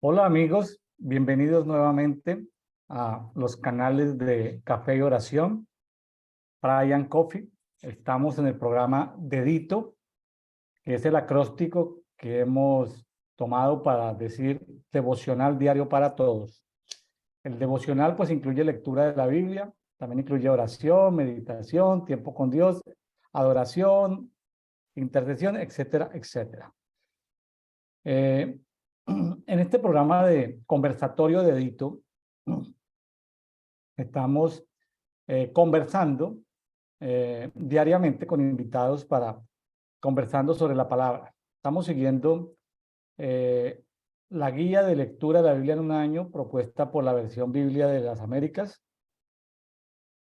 Hola amigos, bienvenidos nuevamente a los canales de Café y Oración, Brian Coffee. Estamos en el programa Dedito, que es el acróstico que hemos tomado para decir devocional diario para todos. El devocional pues incluye lectura de la Biblia, también incluye oración, meditación, tiempo con Dios, adoración, intercesión, etcétera, etcétera. En este programa de conversatorio de Edito, estamos conversando diariamente con invitados para conversando sobre la palabra. Estamos siguiendo eh, la guía de lectura de la Biblia en un año propuesta por la versión Biblia de las Américas.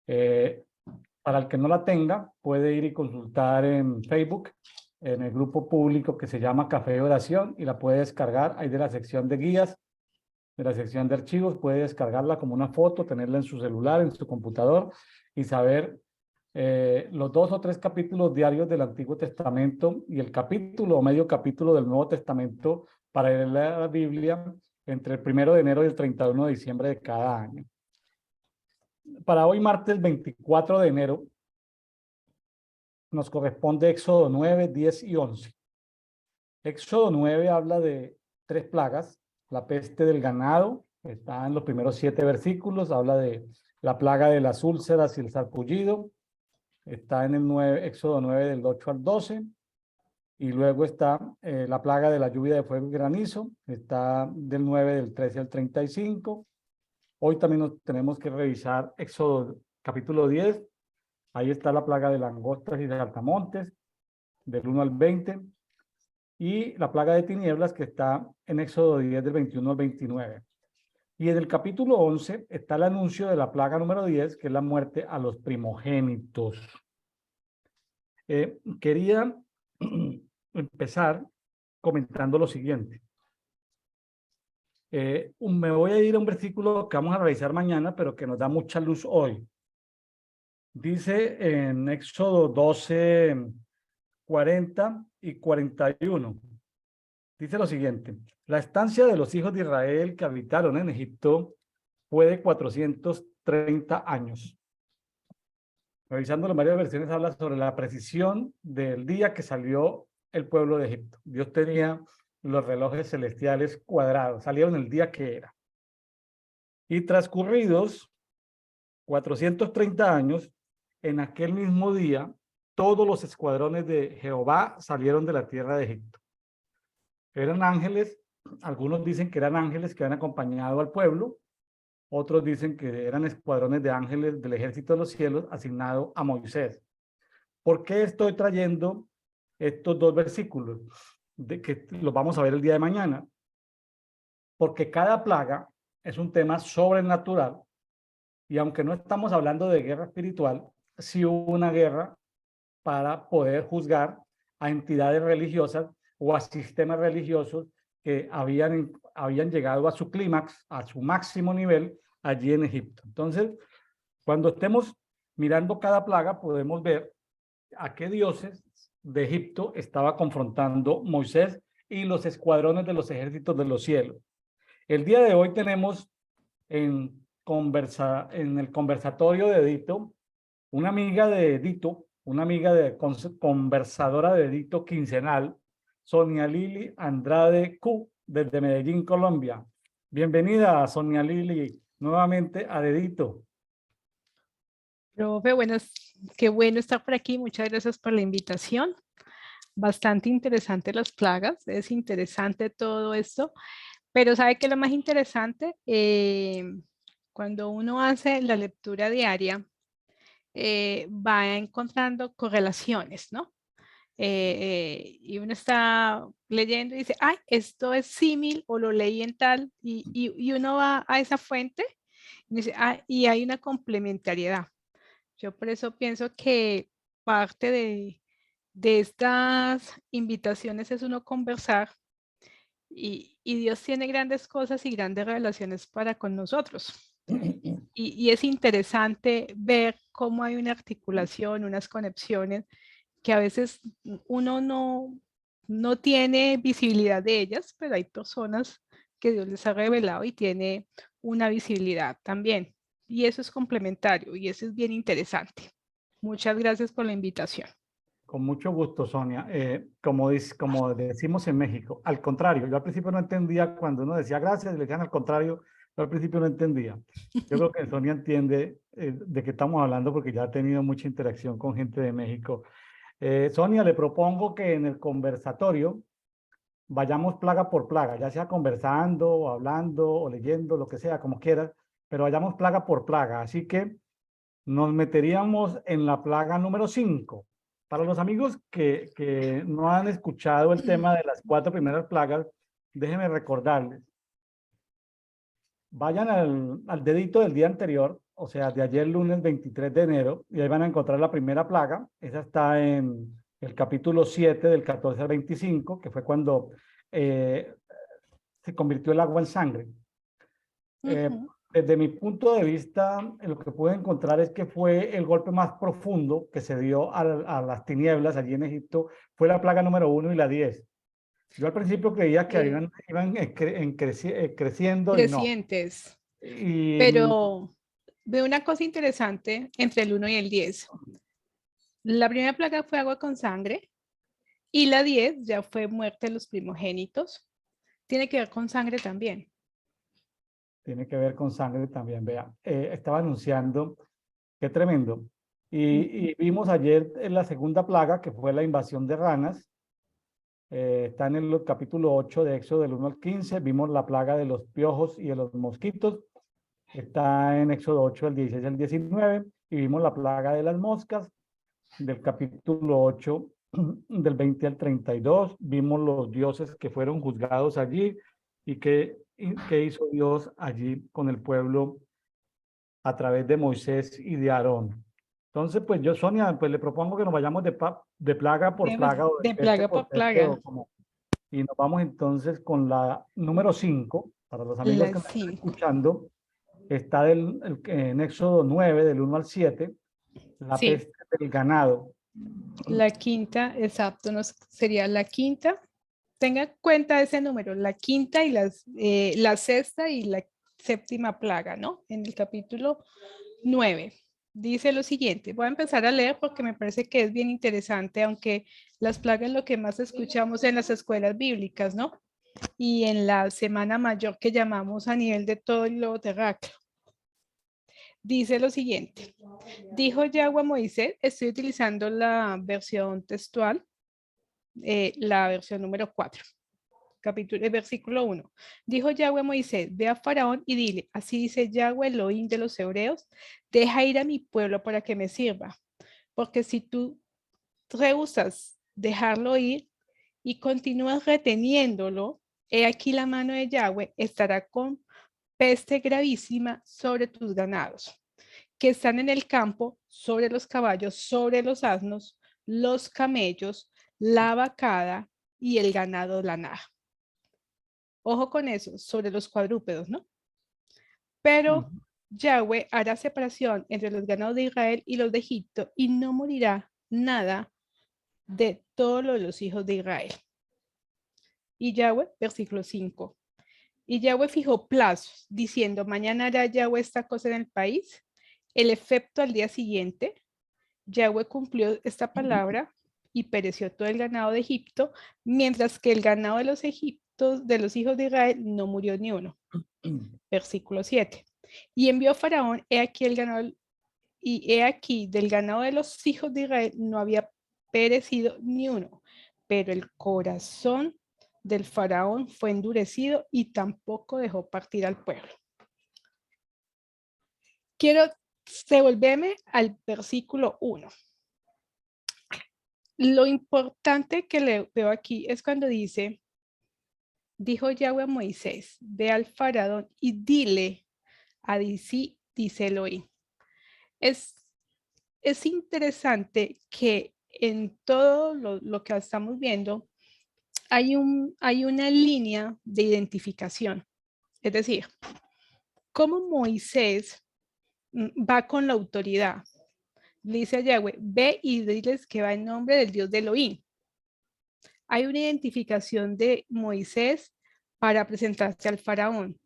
Eh, para el que no la tenga, puede ir y consultar en Facebook, en el grupo público que se llama Café y Oración, y la puede descargar ahí de la sección de guías, de la sección de archivos. Puede descargarla como una foto, tenerla en su celular, en su computador y saber los 2 o 3 capítulos diarios del Antiguo Testamento y el capítulo o medio capítulo del Nuevo Testamento para leer la Biblia entre el 1 de enero y el 31 de diciembre de cada año. Para hoy, martes 24 de enero, nos corresponde Éxodo 9, 10 y 11. Éxodo 9 habla de 3 plagas. La peste del ganado, está en los primeros 7 versículos, habla de la plaga de las úlceras y el sarpullido, está en el Éxodo 9 del 8 al 12, y luego está la plaga de la lluvia de fuego y granizo, está del 9 del 13 al 35. Hoy también nos tenemos que revisar Éxodo capítulo 10, ahí está la plaga de langostas y de saltamontes, del 1 al 20, y la plaga de tinieblas que está en Éxodo 10 del 21 al 29. Y en el capítulo 11 está el anuncio de la plaga número 10, que es la muerte a los primogénitos. Quería empezar comentando lo siguiente. Me voy a ir a un versículo que vamos a revisar mañana, pero que nos da mucha luz hoy. Dice en Éxodo 12, 40 y 41. Dice lo siguiente: la estancia de los hijos de Israel que habitaron en Egipto fue de 430 años. Revisando las varias versiones, habla sobre la precisión del día que salió el pueblo de Egipto. Dios tenía los relojes celestiales cuadrados, salieron el día que era. Y transcurridos 430 años, en aquel mismo día, todos los escuadrones de Jehová salieron de la tierra de Egipto. Eran ángeles, algunos dicen que eran ángeles que habían acompañado al pueblo, otros dicen que eran escuadrones de ángeles del ejército de los cielos asignado a Moisés. ¿Por qué estoy trayendo estos 2 versículos? De que los vamos a ver el día de mañana. Porque cada plaga es un tema sobrenatural, y aunque no estamos hablando de guerra espiritual, sí hubo una guerra para poder juzgar a entidades religiosas o a sistemas religiosos que habían llegado a su clímax, a su máximo nivel allí en Egipto. Entonces, cuando estemos mirando cada plaga, podemos ver a qué dioses de Egipto estaba confrontando Moisés y los escuadrones de los ejércitos de los cielos. El día de hoy tenemos en el conversatorio de Edito, una amiga de Edito, una amiga de conversadora de Edito quincenal, Sonia Lili Andrade Q, desde Medellín, Colombia. Bienvenida, Sonia Lili, nuevamente a Edito. Profe, qué bueno estar por aquí. Muchas gracias por la invitación. Bastante interesante las plagas, es interesante todo esto, pero ¿sabe qué es lo más interesante? Cuando uno hace la lectura diaria, va encontrando correlaciones, ¿no? Y uno está leyendo y dice, ay, esto es símil o lo leí en tal, y uno va a esa fuente y dice, ah, y hay una complementariedad. Yo por eso pienso que parte de estas invitaciones es uno conversar y Dios tiene grandes cosas y grandes revelaciones para con nosotros. Y es interesante ver cómo hay una articulación, unas conexiones que a veces uno no tiene visibilidad de ellas, pero hay personas que Dios les ha revelado y tiene una visibilidad también. Y eso es complementario y eso es bien interesante. Muchas gracias por la invitación. Con mucho gusto, Sonia. Como decimos en México, al contrario, yo al principio no entendía cuando uno decía gracias y le decían al contrario, yo al principio no entendía. Yo creo que Sonia entiende de qué estamos hablando porque ya ha tenido mucha interacción con gente de México. Sonia, le propongo que en el conversatorio vayamos plaga por plaga, ya sea conversando, o hablando, o leyendo, lo que sea, como quieras, pero vayamos plaga por plaga. Así que nos meteríamos en la plaga número 5. Para los amigos que no han escuchado el tema de las 4 primeras plagas, déjenme recordarles. Vayan al dedito del día anterior, o sea, de ayer lunes 23 de enero, y ahí van a encontrar la primera plaga. Esa está en el capítulo 7 del 14 al 25, que fue cuando se convirtió el agua en sangre. Desde mi punto de vista, lo que pude encontrar es que fue el golpe más profundo que se dio a las tinieblas allí en Egipto, fue la plaga número 1 y la 10. Yo al principio creía que iban creciendo y no. Crecientes. Y Pero veo una cosa interesante entre el 1 y el 10. La primera plaga fue agua con sangre y la 10 ya fue muerte de los primogénitos. Tiene que ver con sangre también. tiene que ver con sangre también, vea. Estaba anunciando, qué tremendo. Y vimos ayer en la segunda plaga, que fue la invasión de ranas. Está en el capítulo 8 de Éxodo del 1 al 15. Vimos la plaga de los piojos y de los mosquitos. Está en Éxodo 8 del 16 al 19. Y vimos la plaga de las moscas del capítulo 8 del 20 al 32. Vimos los dioses que fueron juzgados allí y qué hizo Dios allí con el pueblo a través de Moisés y de Aarón. Entonces, pues yo, Sonia, pues le propongo que nos vayamos de plaga por plaga o de De peste plaga por por peste plaga. o como. Y nos vamos entonces con la número 5. Para los amigos que Las me están 5. escuchando, está en Éxodo 9, del 1 al 7, la Sí, peste del ganado. la quinta, exacto, sería la quinta. Tenga en cuenta ese número, la quinta y la sexta y la séptima plaga, ¿no? En el capítulo 9. Dice lo siguiente, voy a empezar a leer porque me parece que es bien interesante, aunque las plagas es lo que más escuchamos en las escuelas bíblicas, ¿no? Y en la semana mayor que llamamos a nivel de todo el globo terráqueo. Dice lo siguiente, dijo Yahweh a Moisés, estoy utilizando la versión textual, la versión número 4. Versículo 1. Dijo Yahweh a Moisés, ve a Faraón y dile, así dice Yahweh, Elohim de los hebreos, deja ir a mi pueblo para que me sirva, porque si tú rehusas dejarlo ir y continúas reteniéndolo, he aquí la mano de Yahweh estará con peste gravísima sobre tus ganados, que están en el campo, sobre los caballos, sobre los asnos, los camellos, la vacada y el ganado lanar. Ojo con eso, sobre los cuadrúpedos, ¿no? Pero Yahweh hará separación entre los ganados de Israel y los de Egipto y no morirá nada de todos los hijos de Israel. Y Yahweh, versículo 5. Y Yahweh fijó plazos, diciendo, mañana hará Yahweh esta cosa en el país. El efecto al día siguiente, Yahweh cumplió esta palabra y pereció todo el ganado de Egipto, mientras que el ganado de los egiptos, de los hijos de Israel, no murió ni uno. Versículo 7. Y envió Faraón, he aquí el ganado, y he aquí del ganado de los hijos de Israel no había perecido ni uno, pero el corazón del faraón fue endurecido y tampoco dejó partir al pueblo. Quiero devolverme al versículo 1. Lo importante que le veo aquí es cuando dice, dijo Yahweh a Moisés, ve al faraón y dile, así dice Elohim. Es interesante que en todo lo que estamos viendo hay una línea de identificación. Es decir, cómo Moisés va con la autoridad. Le dice a Yahweh, ve y diles que va en nombre del Dios de Elohim. Hay una identificación de Moisés para presentarse al faraón.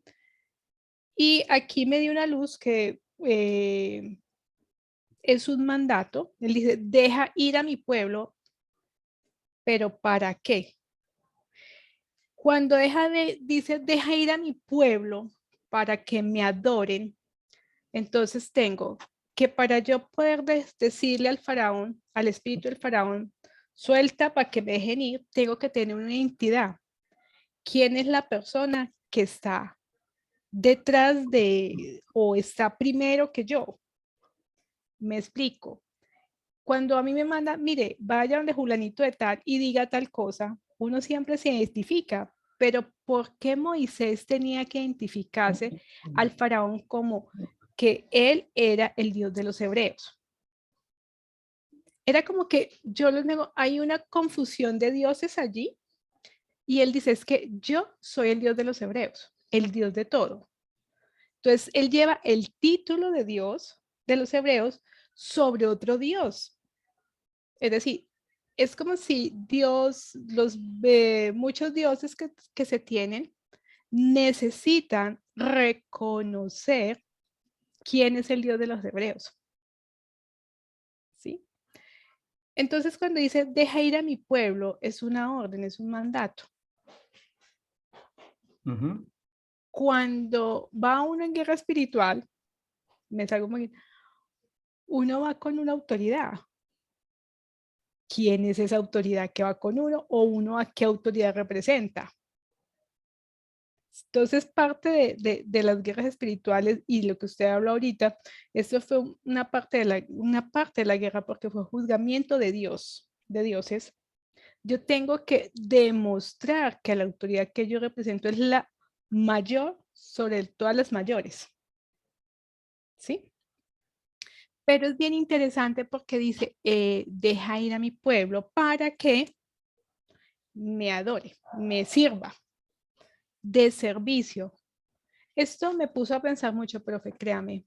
Y aquí me dio una luz que es un mandato. Él dice, deja ir a mi pueblo, pero ¿para qué? Cuando dice, deja ir a mi pueblo para que me adoren, entonces tengo que para yo poder decirle al faraón, al espíritu del faraón, suelta para que me dejen ir, tengo que tener una identidad. ¿Quién es la persona que está detrás de o está primero que yo? Me explico. Cuando a mí me manda, mire, vaya donde Julanito de tal y diga tal cosa, uno siempre se identifica, pero ¿por qué Moisés tenía que identificarse al faraón como que él era el Dios de los hebreos? Era como que yo les digo, hay una confusión de dioses allí y él dice, es que yo soy el Dios de los hebreos, el Dios de todo. Entonces, él lleva el título de Dios de los hebreos sobre otro Dios. Es decir, es como si Dios, muchos dioses que se tienen, necesitan reconocer quién es el Dios de los hebreos. ¿Sí? Entonces, cuando dice, deja ir a mi pueblo, es una orden, es un mandato. Cuando va uno en guerra espiritual, uno va con una autoridad. ¿Quién es esa autoridad que va con uno o uno a qué autoridad representa? Entonces, parte de las guerras espirituales y lo que usted habla ahorita, esto fue una parte de la guerra porque fue juzgamiento de Dios, de dioses. Yo tengo que demostrar que la autoridad que yo represento es la mayor sobre todas las mayores. ¿Sí? Pero es bien interesante porque dice, deja ir a mi pueblo para que me adore, me sirva de servicio. Esto me puso a pensar mucho, profe, créame.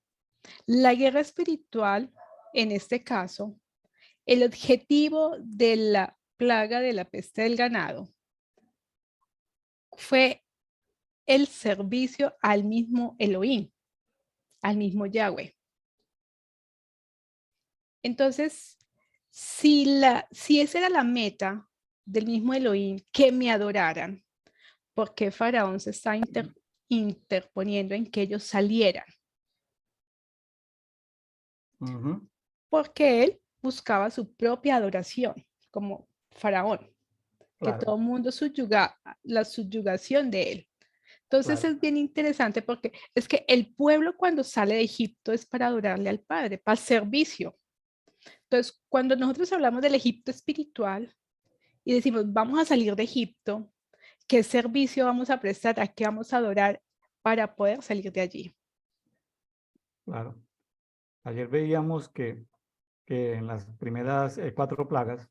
La guerra espiritual, en este caso, el objetivo de la plaga de la peste del ganado fue el servicio al mismo Elohim, al mismo Yahweh. Entonces, si esa era la meta del mismo Elohim, que me adoraran, ¿por qué Faraón se está interponiendo en que ellos salieran? Porque él buscaba su propia adoración como Faraón, que todo el mundo la subyugación de él. Entonces es bien interesante porque es que el pueblo cuando sale de Egipto es para adorarle al Padre, para el servicio. Entonces, cuando nosotros hablamos del Egipto espiritual y decimos, vamos a salir de Egipto, ¿qué servicio vamos a prestar? ¿A qué vamos a adorar para poder salir de allí? Claro. Ayer veíamos que en las primeras 4 plagas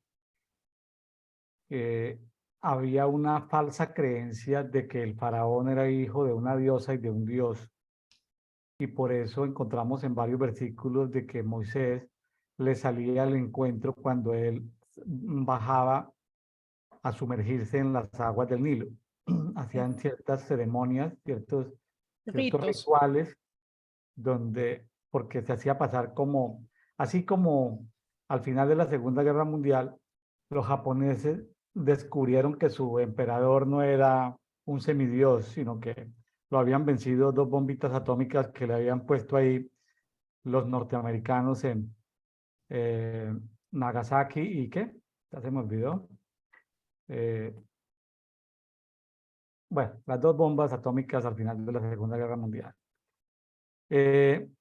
había una falsa creencia de que el faraón era hijo de una diosa y de un dios. Y por eso encontramos en varios versículos de que Moisés le salía al encuentro cuando él bajaba a sumergirse en las aguas del Nilo. Hacían ciertas ceremonias, ciertos rituales, porque se hacía pasar como, así como al final de la Segunda Guerra Mundial, los japoneses descubrieron que su emperador no era un semidios, sino que lo habían vencido 2 bombitas atómicas que le habían puesto ahí los norteamericanos en Nagasaki y ¿qué? Ya se me olvidó. Bueno, las 2 bombas atómicas al final de la Segunda Guerra Mundial. En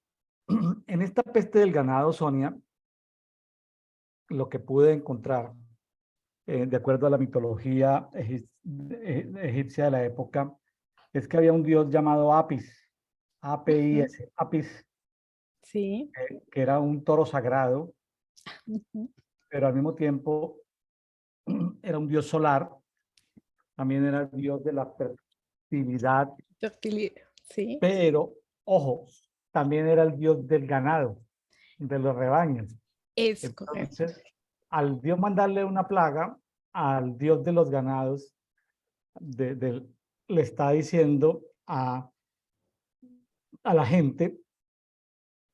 esta peste del ganado, Sonia, lo que pude encontrar, de acuerdo a la mitología egipcia de la época, es que había un dios llamado Apis, A-P-I-S, Apis, Sí. que era un toro sagrado, pero al mismo tiempo era un dios solar, también era el dios de la fertilidad, Sí. pero, ojo, también era el dios del ganado, de los rebaños. Es correcto. Entonces, al Dios mandarle una plaga al Dios de los ganados, le está diciendo a la gente,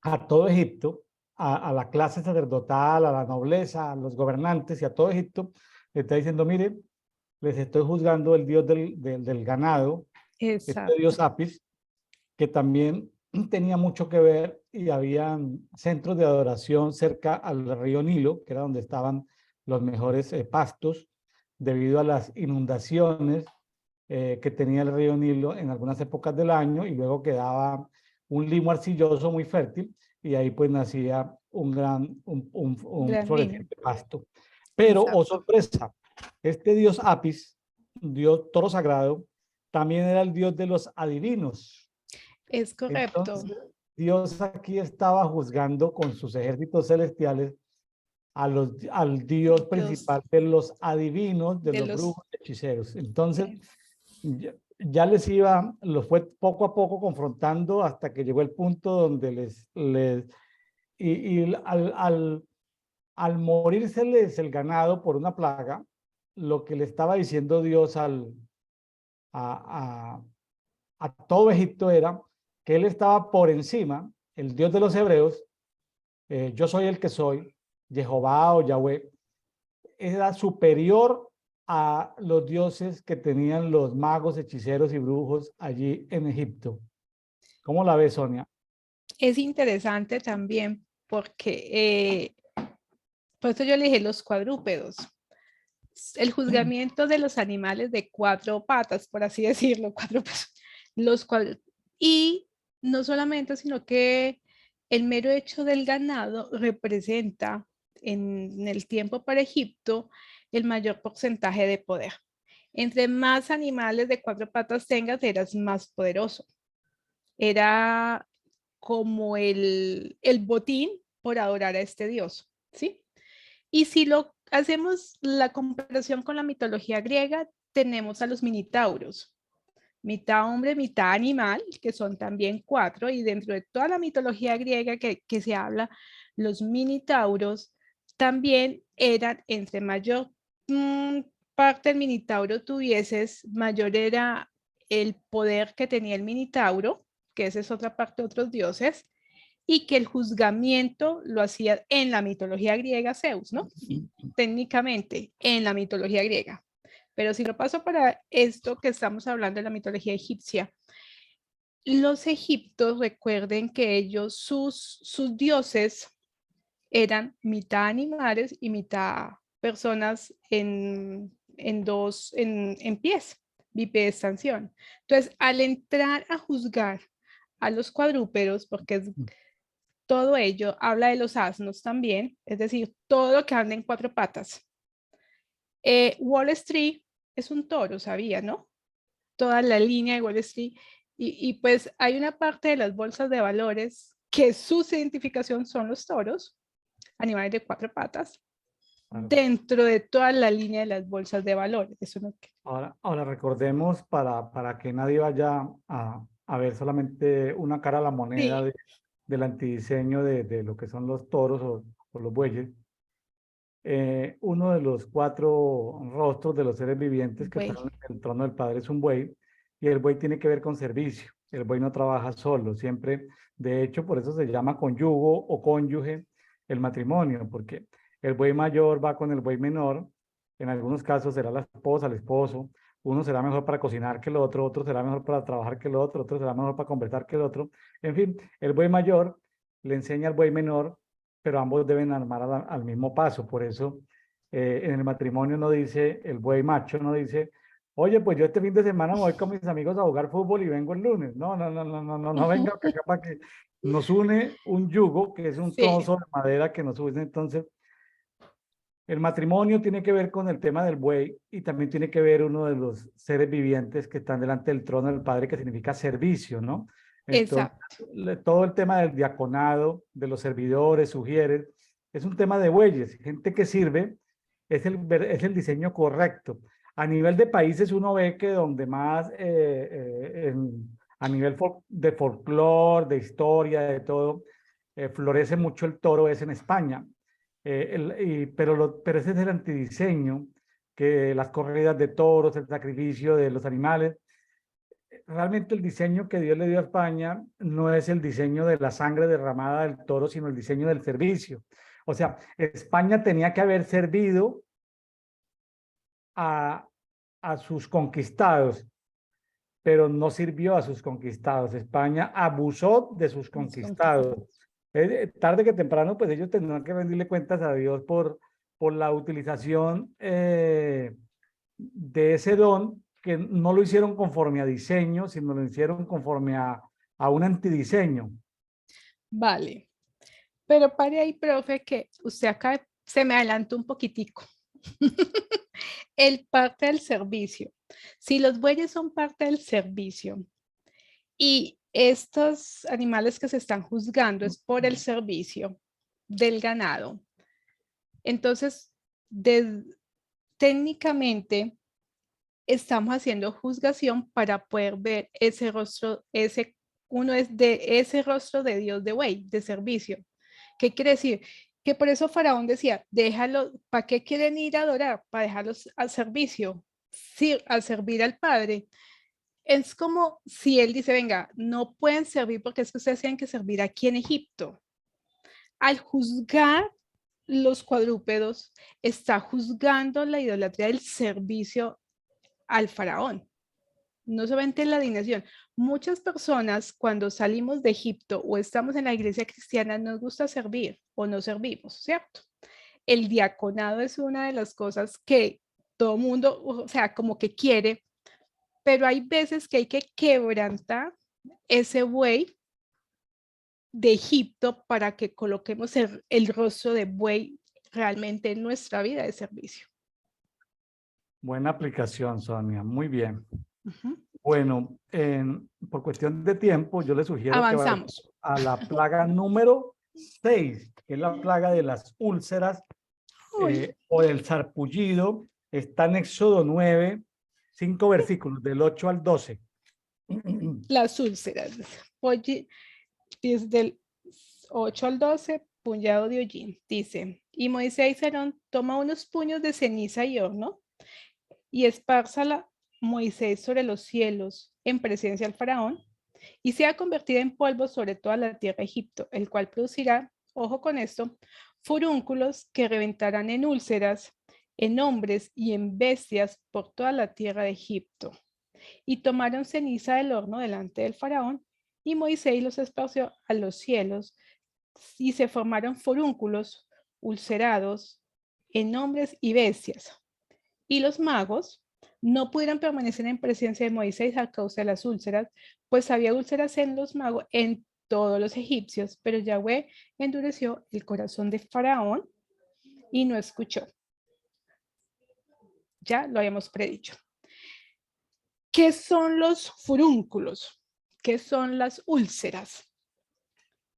a todo Egipto, a la clase sacerdotal, a la nobleza, a los gobernantes y a todo Egipto, le está diciendo, miren, les estoy juzgando el dios del ganado, este dios Exacto. Apis, que también tenía mucho que ver y habían centros de adoración cerca al río Nilo, que era donde estaban los mejores pastos, debido a las inundaciones que tenía el río Nilo en algunas épocas del año, y luego quedaba un limo arcilloso muy fértil, y ahí pues nacía un Gran vino. floreciente pasto. Pero, oh Exacto. sorpresa, este dios Apis, dios toro sagrado, también era el dios de los adivinos. Es correcto. Entonces, Dios aquí estaba juzgando con sus ejércitos celestiales al Dios Dios principal de los adivinos, de de los los... brujos, hechiceros. Entonces, eh, ya los fue poco a poco confrontando hasta que llegó el punto donde al morírseles el ganado por una plaga, lo que le estaba diciendo Dios a, a todo Egipto era que él estaba por encima, el Dios de los hebreos, yo soy el que soy, Jehová o Yahweh, era superior a los dioses que tenían los magos, hechiceros y brujos allí en Egipto. ¿Cómo la ves, Sonia? Es interesante también porque, por eso yo le dije los cuadrúpedos. El juzgamiento de los animales de cuatro patas, por así decirlo, cuadrúpedos. Los cuadrúpedos. Y no solamente, sino que el mero hecho del ganado representa en el tiempo para Egipto el mayor porcentaje de poder. Entre más animales de cuatro patas tengas, eras más poderoso. Era como el botín por adorar a este dios, ¿sí? Y si lo hacemos la comparación con la mitología griega, tenemos a los minitauros, mitad hombre, mitad animal, que son también cuatro, y dentro de toda la mitología griega que se habla, los minitauros también eran entre mayor parte del minitauro tuvieses, mayor era el poder que tenía el minitauro, que esa es otra parte de otros dioses, y que el juzgamiento lo hacía en la mitología griega Zeus, ¿no? Técnicamente, en la mitología griega. Pero si lo paso para esto que estamos hablando de la mitología egipcia, los egiptos, recuerden que ellos, sus dioses eran mitad animales y mitad personas en pies, bipedestación. Entonces, al entrar a juzgar a los cuadrúpedos, porque es todo ello habla de los asnos también, es decir, todo lo que anda en cuatro patas. Wall Street es un toro, sabía, ¿no? Toda la línea de Wall Street. Y pues hay una parte de las bolsas de valores que su identificación son los toros, animales de cuatro patas, Claro. dentro de toda la línea de las bolsas de valores. Eso no... Ahora recordemos para que nadie vaya a ver solamente una cara a la moneda Sí, del antidiseño de lo que son los toros o los bueyes. Uno de los cuatro rostros de los seres vivientes que están güey. en el trono del Padre es un buey, y el buey tiene que ver con servicio. El buey no trabaja solo, siempre, de hecho, por eso se llama conyugo o cónyuge el matrimonio, porque el buey mayor va con el buey menor, en algunos casos será la esposa, el esposo, uno será mejor para cocinar que el otro será mejor para trabajar que el otro será mejor para conversar que el otro. En fin, el buey mayor le enseña al buey menor, pero ambos deben armar al mismo paso. Por eso en el matrimonio no dice, el buey macho no dice, oye, pues yo este fin de semana me voy con mis amigos a jugar fútbol y vengo el lunes. No, no, no, no, no, no, no venga acá para que nos une un yugo, que es un Sí, trozo de madera que nos une. Entonces, el matrimonio tiene que ver con el tema del buey, y también tiene que ver uno de los seres vivientes que están delante del trono del Padre, que significa servicio, ¿no? Entonces, exacto. todo el tema del diaconado, de los servidores, sugieres, es un tema de bueyes, gente que sirve, es el diseño correcto. A nivel de países uno ve que donde más, a nivel de folclore, de historia, de todo, florece mucho el toro es en España. Pero ese es el antidiseño, que las corridas de toros, el sacrificio de los animales, realmente el diseño que Dios le dio a España no es el diseño de la sangre derramada del toro, sino el diseño del servicio. O sea, España tenía que haber servido a, a sus conquistados, pero no sirvió a sus conquistados. España abusó de sus conquistados. Tarde que temprano, pues ellos tendrán que rendirle cuentas a Dios por la utilización de ese don, que no lo hicieron conforme a diseño, sino lo hicieron conforme a un antidiseño. Vale. Pero pare ahí, profe, que usted acá se me adelantó un poquitico. El parte del servicio. Si los bueyes son parte del servicio y estos animales que se están juzgando es por el servicio del ganado, entonces técnicamente estamos haciendo juzgación para poder ver ese rostro, uno es de ese rostro de Dios de buey, de servicio. ¿Qué quiere decir? Que por eso Faraón decía, déjalo, ¿para qué quieren ir a adorar? Para dejarlos al servicio, sí, al servir al Padre. Es como si él dice, venga, no pueden servir porque es que ustedes tienen que servir aquí en Egipto. Al juzgar los cuadrúpedos, está juzgando la idolatría del servicio al faraón. No solamente la alineación. Muchas personas cuando salimos de Egipto o estamos en la iglesia cristiana nos gusta servir o no servimos, ¿cierto? El diaconado es una de las cosas que todo mundo, o sea, como que quiere, pero hay veces que hay que quebrantar ese buey de Egipto para que coloquemos el rostro de buey realmente en nuestra vida de servicio. Buena aplicación, Sonia. Muy bien. Uh-huh. Bueno, por cuestión de tiempo, yo le sugiero que vaya Avanzamos. a la plaga número 6, que es la plaga de las úlceras o del sarpullido. Está en Éxodo 9, 5 versículos, del 8 al 12. Las úlceras. Desde el 8 al 12, puñado de hollín. Dice, y Moisés y Aarón toma unos puños de ceniza y horno y espárzala Moisés sobre los cielos en presencia del faraón y sea convertida en polvo sobre toda la tierra de Egipto, el cual producirá, ojo con esto, furúnculos que reventarán en úlceras, en hombres y en bestias por toda la tierra de Egipto. Y tomaron ceniza del horno delante del faraón, y Moisés los esparció a los cielos, y se formaron furúnculos ulcerados en hombres y bestias. Y los magos no pudieron permanecer en presencia de Moisés a causa de las úlceras, pues había úlceras en los magos, en todos los egipcios, pero Yahweh endureció el corazón de Faraón y no escuchó. Ya lo habíamos predicho. ¿Qué son los furúnculos? ¿Qué son las úlceras?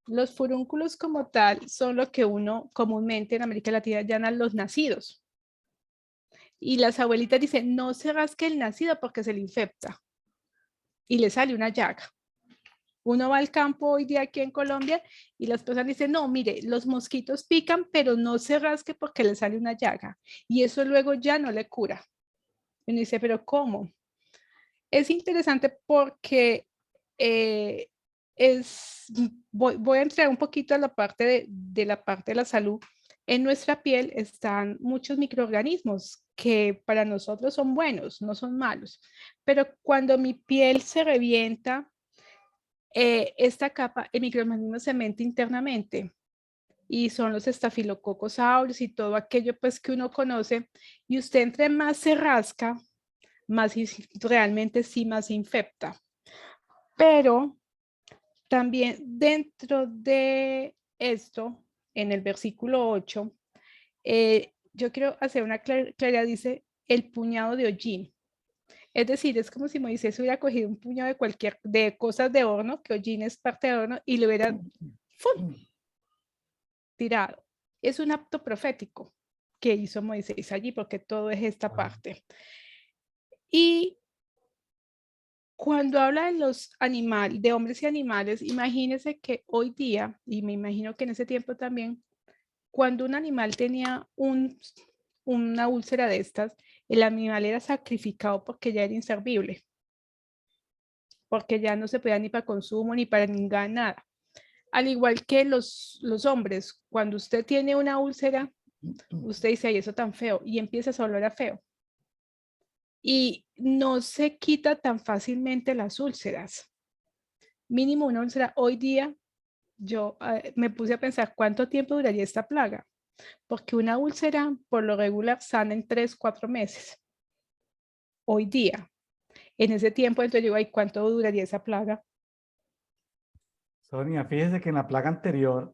Los furúnculos como tal son lo que uno comúnmente en América Latina llaman los nacidos. Y las abuelitas dicen, no se rasque el nacido porque se le infecta y le sale una llaga. Uno va al campo hoy día aquí en Colombia y las personas dicen, no, mire, los mosquitos pican, pero no se rasque porque le sale una llaga. Y eso luego ya no le cura. Y uno dice, pero ¿cómo? Es interesante porque voy a entrar un poquito a la parte de la parte de la salud. En nuestra piel están muchos microorganismos que para nosotros son buenos, no son malos. Pero cuando mi piel se revienta, esta capa, el microorganismo se mete internamente y son los estafilococos aureus y todo aquello pues que uno conoce. Y usted entre más se rasca, más realmente sí más se infecta. Pero también dentro de esto, en el versículo 8, yo quiero hacer una claridad, dice el puñado de hollín. Es decir, es como si Moisés hubiera cogido un puñado de cosas de horno, que hollín es parte de horno, y le hubiera tirado. Es un acto profético que hizo Moisés allí, porque todo es esta parte. Y cuando habla de los animales, de hombres y animales, imagínense que hoy día, y me imagino que en ese tiempo también, cuando un animal tenía una úlcera de estas, el animal era sacrificado porque ya era inservible. porque ya no se podía ni para consumo ni para nada. Al igual que los hombres, cuando usted tiene una úlcera, usted dice, ay, eso tan feo, y empieza a oler a feo. Y no se quita tan fácilmente las úlceras. Mínimo una úlcera. Hoy día yo me puse a pensar cuánto tiempo duraría esta plaga, porque una úlcera por lo regular sana en 3, 4 meses. Hoy día, en ese tiempo, entonces digo, ay, ¿cuánto duraría esa plaga? Sonia, fíjese que en la plaga anterior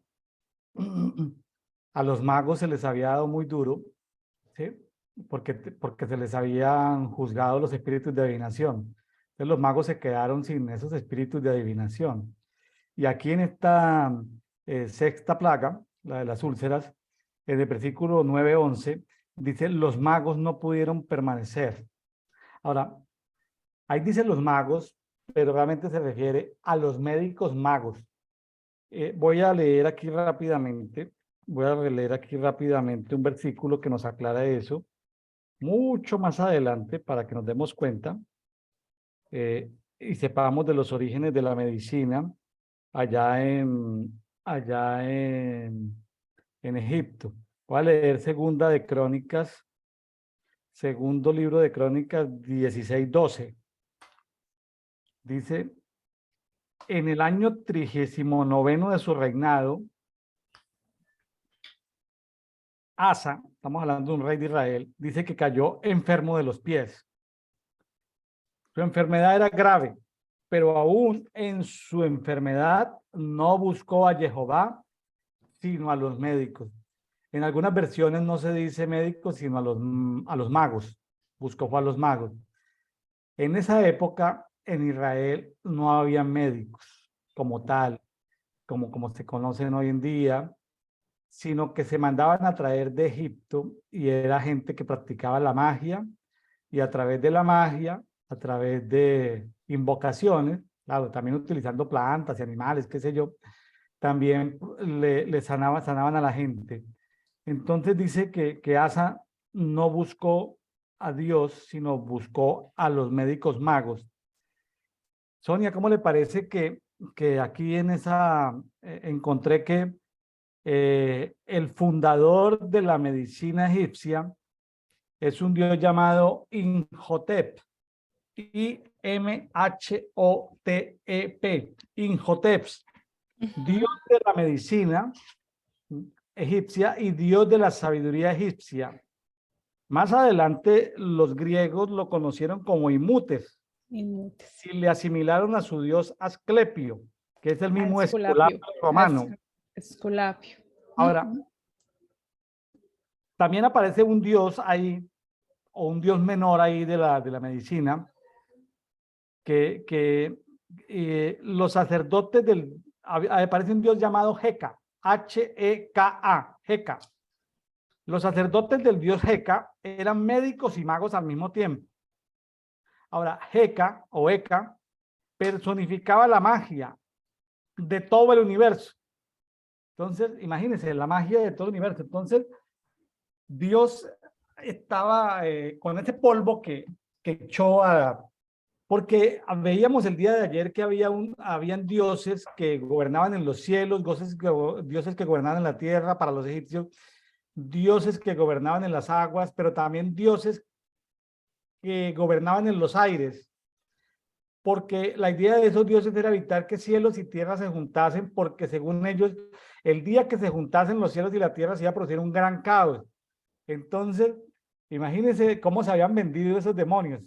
a los magos se les había dado muy duro, ¿sí? Porque se les habían juzgado los espíritus de adivinación. Entonces los magos se quedaron sin esos espíritus de adivinación. Y aquí en esta sexta plaga, la de las úlceras, en el versículo 9-11, dice, los magos no pudieron permanecer. Ahora, ahí dice los magos, pero realmente se refiere a los médicos magos. Voy a leer aquí rápidamente, un versículo que nos aclara eso, mucho más adelante para que nos demos cuenta y sepamos de los orígenes de la medicina allá en Egipto. Voy a leer segundo libro de Crónicas 16:12. Dice, en el año 39 de su reinado, Asa, estamos hablando de un rey de Israel, dice que cayó enfermo de los pies. Su enfermedad era grave, pero aún en su enfermedad no buscó a Jehová, sino a los médicos. En algunas versiones no se dice médicos, sino a los magos. Buscó a los magos. En esa época, en Israel, no había médicos como tal, como se conocen hoy en día, sino que se mandaban a traer de Egipto y era gente que practicaba la magia y a través de la magia, a través de invocaciones, claro, también utilizando plantas y animales, qué sé yo, también le sanaban a la gente. Entonces dice que Asa no buscó a Dios, sino buscó a los médicos magos. Sonia, ¿cómo le parece que aquí en esa encontré que el fundador de la medicina egipcia es un dios llamado Imhotep, I-M-H-O-T-E-P, Imhotep, dios de la medicina egipcia y dios de la sabiduría egipcia. Más adelante los griegos lo conocieron como Imhotep y le asimilaron a su dios Asclepio, que es el mismo Esculapio romano. Esculapio. Ahora, también aparece un dios ahí, o un dios menor ahí de la medicina, que los sacerdotes aparece un dios llamado Heka, H-E-K-A, Heka. Los sacerdotes del dios Heka eran médicos y magos al mismo tiempo. Ahora, Heka o Heka personificaba la magia de todo el universo. Entonces, imagínense, la magia de todo el universo. Entonces, Dios estaba con ese polvo que echó porque veíamos el día de ayer que habían dioses que gobernaban en los cielos, dioses que gobernaban en la tierra para los egipcios, dioses que gobernaban en las aguas, pero también dioses que gobernaban en los aires. Porque la idea de esos dioses era evitar que cielos y tierra se juntasen, porque según ellos, el día que se juntasen los cielos y la tierra se iba a producir un gran caos. Entonces, imagínense cómo se habían vendido esos demonios.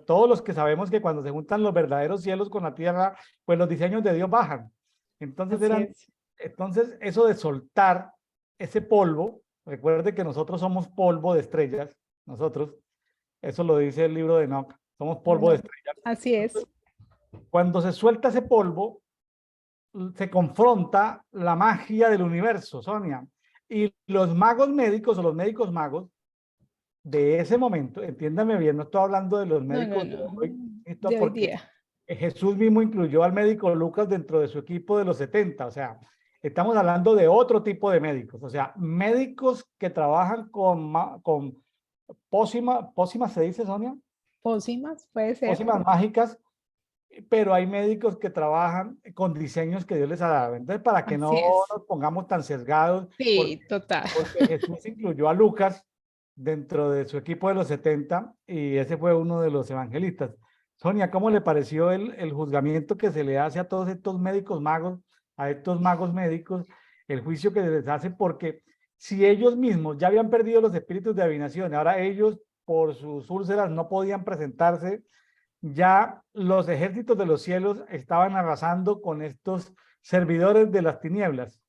Todos los que sabemos que cuando se juntan los verdaderos cielos con la tierra, pues los diseños de Dios bajan. Entonces eso de soltar ese polvo, recuerde que nosotros somos polvo de estrellas, nosotros, eso lo dice el libro de Enoch, somos polvo de estrellas. Así es. Cuando se suelta ese polvo, se confronta la magia del universo, Sonia. Y los magos médicos o los médicos magos de ese momento, entiéndame bien, no estoy hablando de los médicos de hoy día. Jesús mismo incluyó al médico Lucas dentro de su equipo de los 70, o sea, estamos hablando de otro tipo de médicos, o sea, médicos que trabajan con pócimas, ¿se dice, Sonia? Pócimas, puede ser. Pócimas mágicas pero hay médicos que trabajan con diseños que Dios les ha dado. Entonces, para que Así no es. nos pongamos tan sesgados, Sí, total. porque Jesús incluyó a Lucas dentro de su equipo de los 70 y ese fue uno de los evangelistas. Sonia, ¿cómo le pareció el juzgamiento que se le hace a todos estos médicos magos, a estos magos médicos, el juicio que se les hace? Porque si ellos mismos ya habían perdido los espíritus de adivinación, ahora ellos por sus úlceras no podían presentarse, ya los ejércitos de los cielos estaban arrasando con estos servidores de las tinieblas.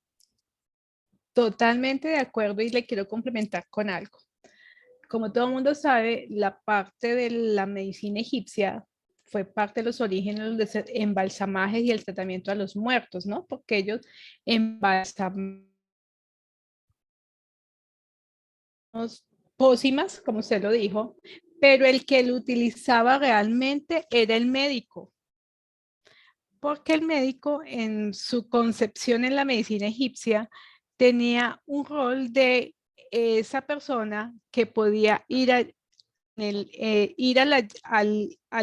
Totalmente de acuerdo y le quiero complementar con algo. Como todo el mundo sabe, la parte de la medicina egipcia fue parte de los orígenes de los embalsamajes y el tratamiento a los muertos, ¿no? Porque ellos embalsamaban pócimas, como usted lo dijo, pero el que lo utilizaba realmente era el médico, porque el médico en su concepción en la medicina egipcia tenía un rol de esa persona que podía ir al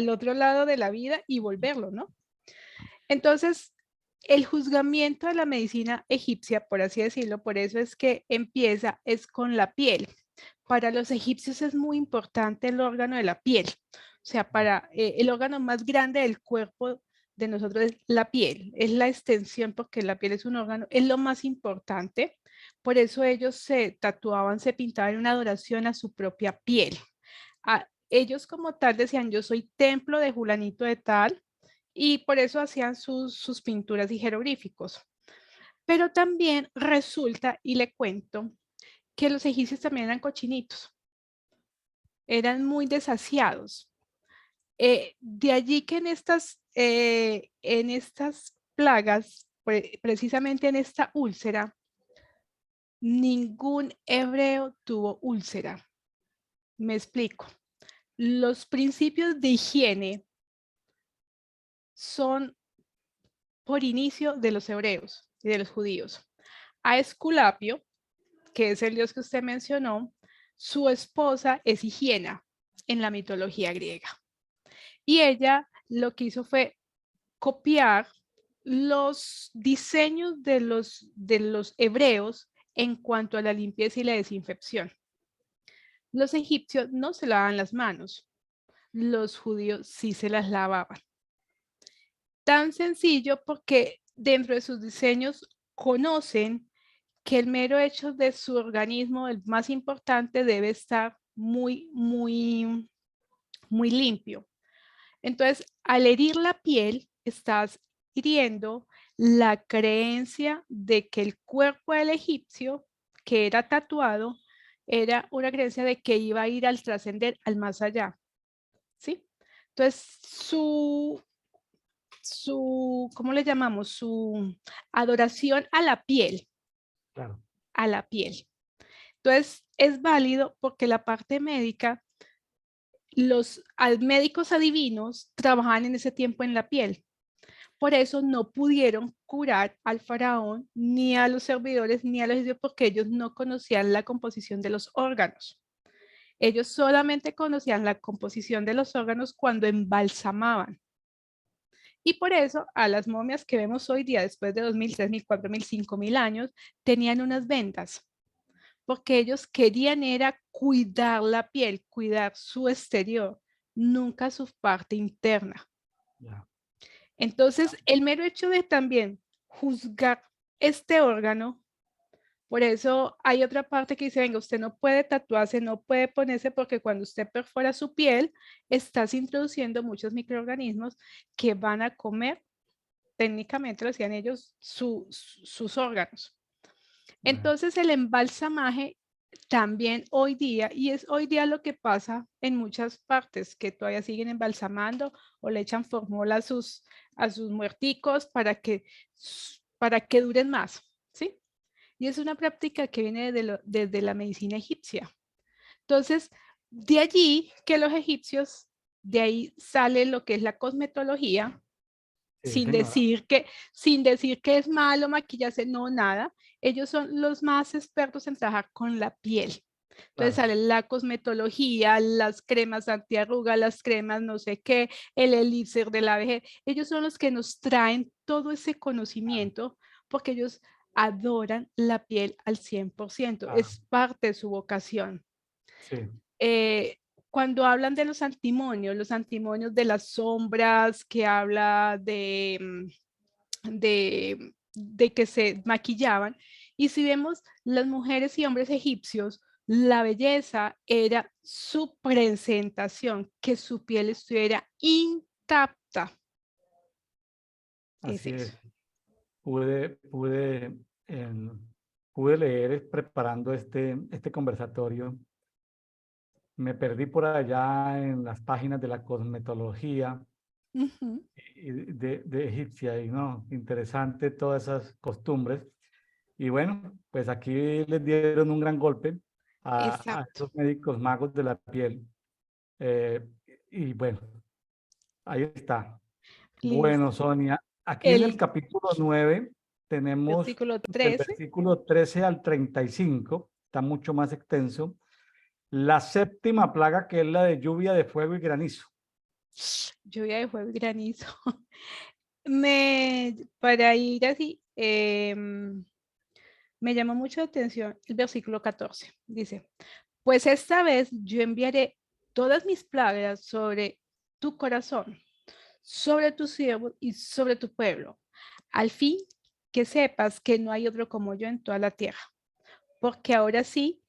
otro lado de la vida y volverlo, ¿no? Entonces, el juzgamiento de la medicina egipcia, por así decirlo, por eso es que empieza, es con la piel. Para los egipcios es muy importante el órgano de la piel. O sea, para el órgano más grande del cuerpo de nosotros es la piel, es la extensión porque la piel es un órgano, es lo más importante. Por eso ellos se tatuaban, se pintaban una adoración a su propia piel. Ellos como tal decían, yo soy templo de Julanito de tal, y por eso hacían sus pinturas y jeroglíficos. Pero también resulta, y le cuento, que los egipcios también eran cochinitos, eran muy desasiados. De allí que en estas plagas, precisamente en esta úlcera, ningún hebreo tuvo úlcera. Me explico. Los principios de higiene son por inicio de los hebreos y de los judíos. A Esculapio, que es el dios que usted mencionó, su esposa es Higiena en la mitología griega. Y ella lo que hizo fue copiar los diseños de los hebreos en cuanto a la limpieza y la desinfección. Los egipcios no se lavaban las manos, los judíos sí se las lavaban. Tan sencillo porque dentro de sus diseños conocen que el mero hecho de su organismo, el más importante, debe estar muy, muy, muy limpio. Entonces, al herir la piel, estás hiriendo la creencia de que el cuerpo del egipcio, que era tatuado, era una creencia de que iba a ir al trascender, al más allá. ¿Sí? Entonces, ¿cómo le llamamos? Su adoración a la piel. Claro. A la piel. Entonces, es válido porque la parte médica, los médicos adivinos trabajaban en ese tiempo en la piel. Por eso no pudieron curar al faraón, ni a los servidores, ni a los egipcios, porque ellos no conocían la composición de los órganos. Ellos solamente conocían la composición de los órganos cuando embalsamaban. Y por eso a las momias que vemos hoy día, después de 2000, 3000, 4000, 5000 años, tenían unas vendas, porque ellos querían era cuidar la piel, cuidar su exterior, nunca su parte interna. Ya. Entonces, el mero hecho de también juzgar este órgano, por eso hay otra parte que dice, venga, usted no puede tatuarse, no puede ponerse, porque cuando usted perfora su piel, estás introduciendo muchos microorganismos que van a comer, técnicamente lo decían ellos, sus órganos. Bueno, Entonces el embalsamaje también hoy día, y es hoy día lo que pasa en muchas partes, que todavía siguen embalsamando o le echan formol a sus muerticos para que duren más, ¿sí? Y es una práctica que viene desde la medicina egipcia. Entonces, de allí que los egipcios, de ahí sale lo que es la cosmetología, sí, sin señora. decir que, sin decir que es malo maquillarse, no, nada. Ellos son los más expertos en trabajar con la piel. Entonces claro. sale la cosmetología, las cremas antiarruga, las cremas no sé qué, el elixir de la vejez. Ellos son los que nos traen todo ese conocimiento porque ellos adoran la piel al 100%. Ah, Es parte de su vocación. sí, Eh, Cuando hablan de los antimonios de las sombras, que habla de que se maquillaban. Y si vemos las mujeres y hombres egipcios, la belleza era su presentación, que su piel estuviera intacta. Es así eso. es. Pude, pude, pude leer preparando este conversatorio. Me perdí por allá en las páginas de la cosmetología Ujú, de egipcia y no, interesante todas esas costumbres. Y bueno, pues aquí les dieron un gran golpe a exacto. esos médicos magos de la piel. Eh, y bueno, ahí está. Bueno, Listo. Sonia, aquí en el El capítulo 9 tenemos versículo del 13. versículo 13 al 35, está mucho más extenso, la séptima plaga que es la de lluvia de fuego y granizo. Lluvia de fuego y granizo. Para ir así, me llamó mucho la atención el versículo 14. Dice, pues esta vez yo enviaré todas mis plagas sobre tu corazón, sobre tus siervos y sobre tu pueblo, al fin que sepas que no hay otro como yo en toda la tierra. Porque ahora sí,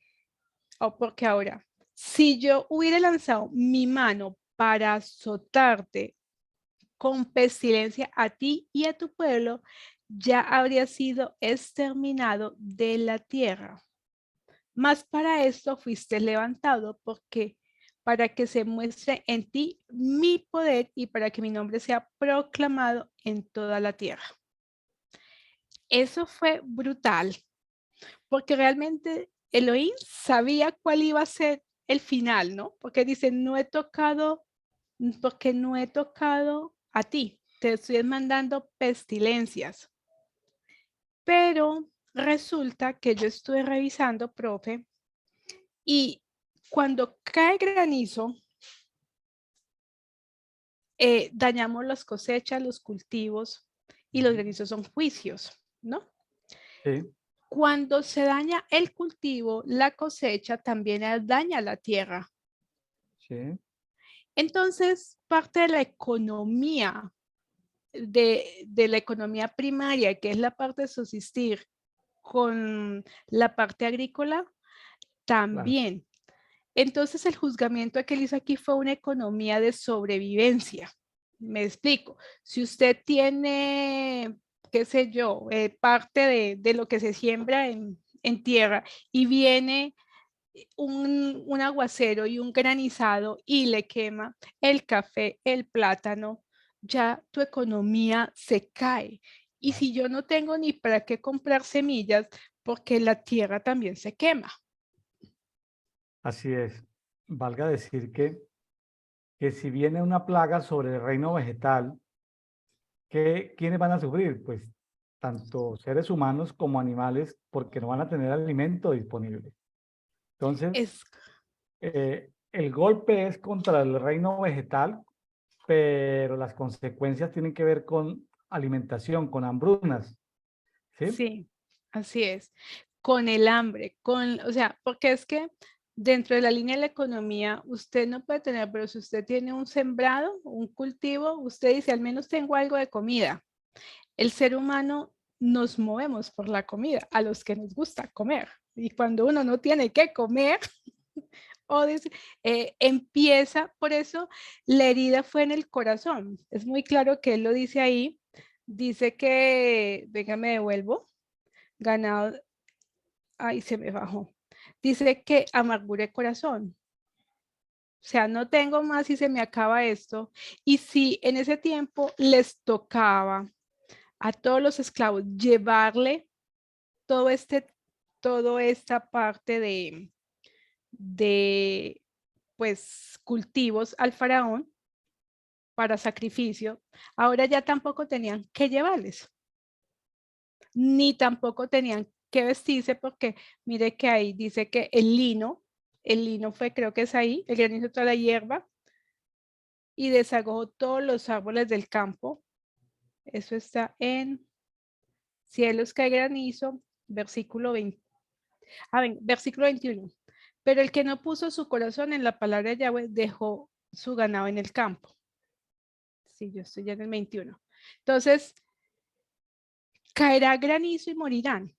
o porque ahora, si yo hubiera lanzado mi mano para azotarte con pestilencia a ti y a tu pueblo, ya habría sido exterminado de la tierra. Mas para esto fuiste levantado, porque para que se muestre en ti mi poder y para que mi nombre sea proclamado en toda la tierra. Eso fue brutal, porque realmente Elohim sabía cuál iba a ser el final, ¿no? Porque dice, no he tocado, porque no he tocado a ti, te estoy mandando pestilencias. Pero resulta que yo estuve revisando, profe, y cuando cae granizo, dañamos las cosechas, los cultivos, y los granizos son juicios, ¿no? Sí, Cuando se daña el cultivo, la cosecha también daña la tierra. sí, Entonces, parte de la economía, de la economía primaria, que es la parte de subsistir con la parte agrícola, claro. también. Entonces, el juzgamiento que él hizo aquí fue una economía de sobrevivencia. Me explico. Si usted tiene, qué sé yo, parte de lo que se siembra en tierra y viene un aguacero y un granizado y le quema el café, el plátano, ya tu economía se cae. Y si yo no tengo ni para qué comprar semillas, porque la tierra también se quema. Así es. Valga decir que si viene una plaga sobre el reino vegetal, ¿quiénes van a sufrir? Pues tanto seres humanos como animales, porque no van a tener alimento disponible. Entonces, Es el golpe es contra el reino vegetal, pero las consecuencias tienen que ver con alimentación, con hambrunas, ¿sí? Sí, así es. Con el hambre, o sea, porque es que dentro de la línea de la economía, usted no puede tener, pero si usted tiene un sembrado, un cultivo, usted dice, al menos tengo algo de comida. El ser humano nos movemos por la comida, a los que nos gusta comer. Y cuando uno no tiene que comer, o dice, empieza, por eso la herida fue en el corazón. Es muy claro que él lo dice ahí. Dice que, venga, me devuelvo ganado, ay, se me bajó. Dice que amargura el corazón. O sea, no tengo más y se me acaba esto. Y si en ese tiempo les tocaba a todos los esclavos llevarle todo toda esta parte de pues cultivos al faraón para sacrificio, ahora ya tampoco tenían que llevarles, ni tampoco tenían que vestirse porque mire que ahí dice que el lino el lino fue, creo que es ahí, el granizo toda la hierba, y desagojó todos los árboles del campo. Eso está en cielos cae granizo, versículo 20. Versículo 21. Pero el que no puso su corazón en la palabra de Yahweh dejó su ganado en el campo. Sí, yo estoy ya en el 21. Entonces, caerá granizo y morirán.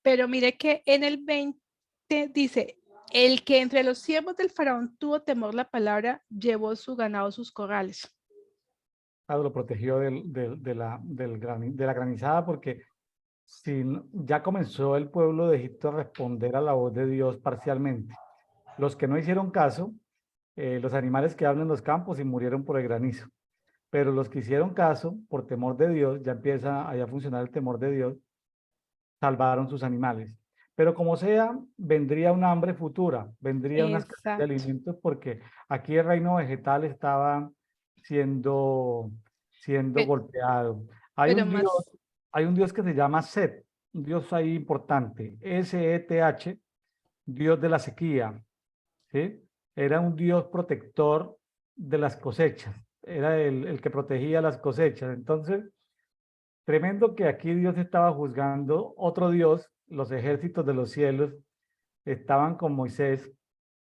Pero mire que en el 20 dice, el que entre los siervos del faraón tuvo temor la palabra, llevó su ganado, sus corrales. Lo protegió de la granizada, porque si ya comenzó el pueblo de Egipto a responder a la voz de Dios parcialmente. Los que no hicieron caso, los animales que hablan en los campos y murieron por el granizo. Pero los que hicieron caso, por temor de Dios, ya empieza a funcionar el temor de Dios, salvaron sus animales. Pero como sea, vendría una hambre futura, vendría una escasez de Exacto. alimentos, porque aquí el reino vegetal estaba siendo Pero, golpeado. Hay pero un Dios, más, hay un Dios que se llama Set, un Dios ahí importante, Seth, Dios de la sequía, ¿sí? Era un Dios protector de las cosechas, era el que protegía las cosechas. Entonces, tremendo que aquí Dios estaba juzgando otro Dios, los ejércitos de los cielos estaban con Moisés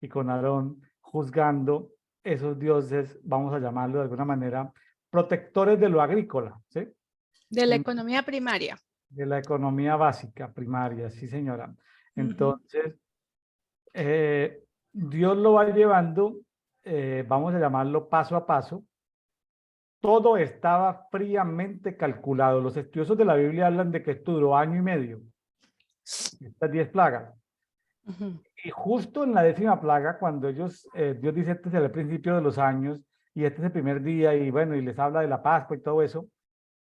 y con Aarón juzgando esos dioses, vamos a llamarlo de alguna manera, protectores de lo agrícola, ¿sí? de la economía primaria. De la economía básica, primaria, sí señora. Ujú. Entonces, Dios lo va llevando, vamos a llamarlo paso a paso. Todo estaba fríamente calculado. Los estudiosos de la Biblia hablan de que esto duró año y medio, estas 10 plagas. Ujú. Y justo en la 10ª plaga, cuando ellos, Dios dice, este es el principio de los años, y este es el primer día, y bueno, y les habla de la Pascua y todo eso,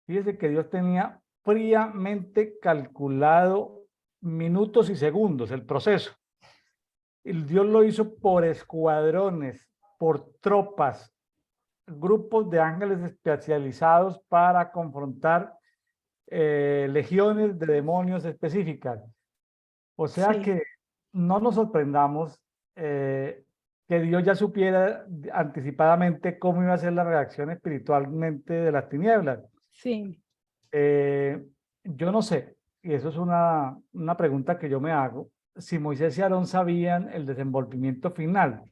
fíjese que Dios tenía fríamente calculado minutos y segundos el proceso. El Dios lo hizo por escuadrones, por tropas, grupos de ángeles especializados para confrontar legiones de demonios específicas. O sea Sí, que no nos sorprendamos que Dios ya supiera anticipadamente cómo iba a ser la reacción espiritualmente de las tinieblas. sí. Eh, yo no sé, y eso es una pregunta que yo me hago, si Moisés y Aarón sabían el desenvolvimiento final.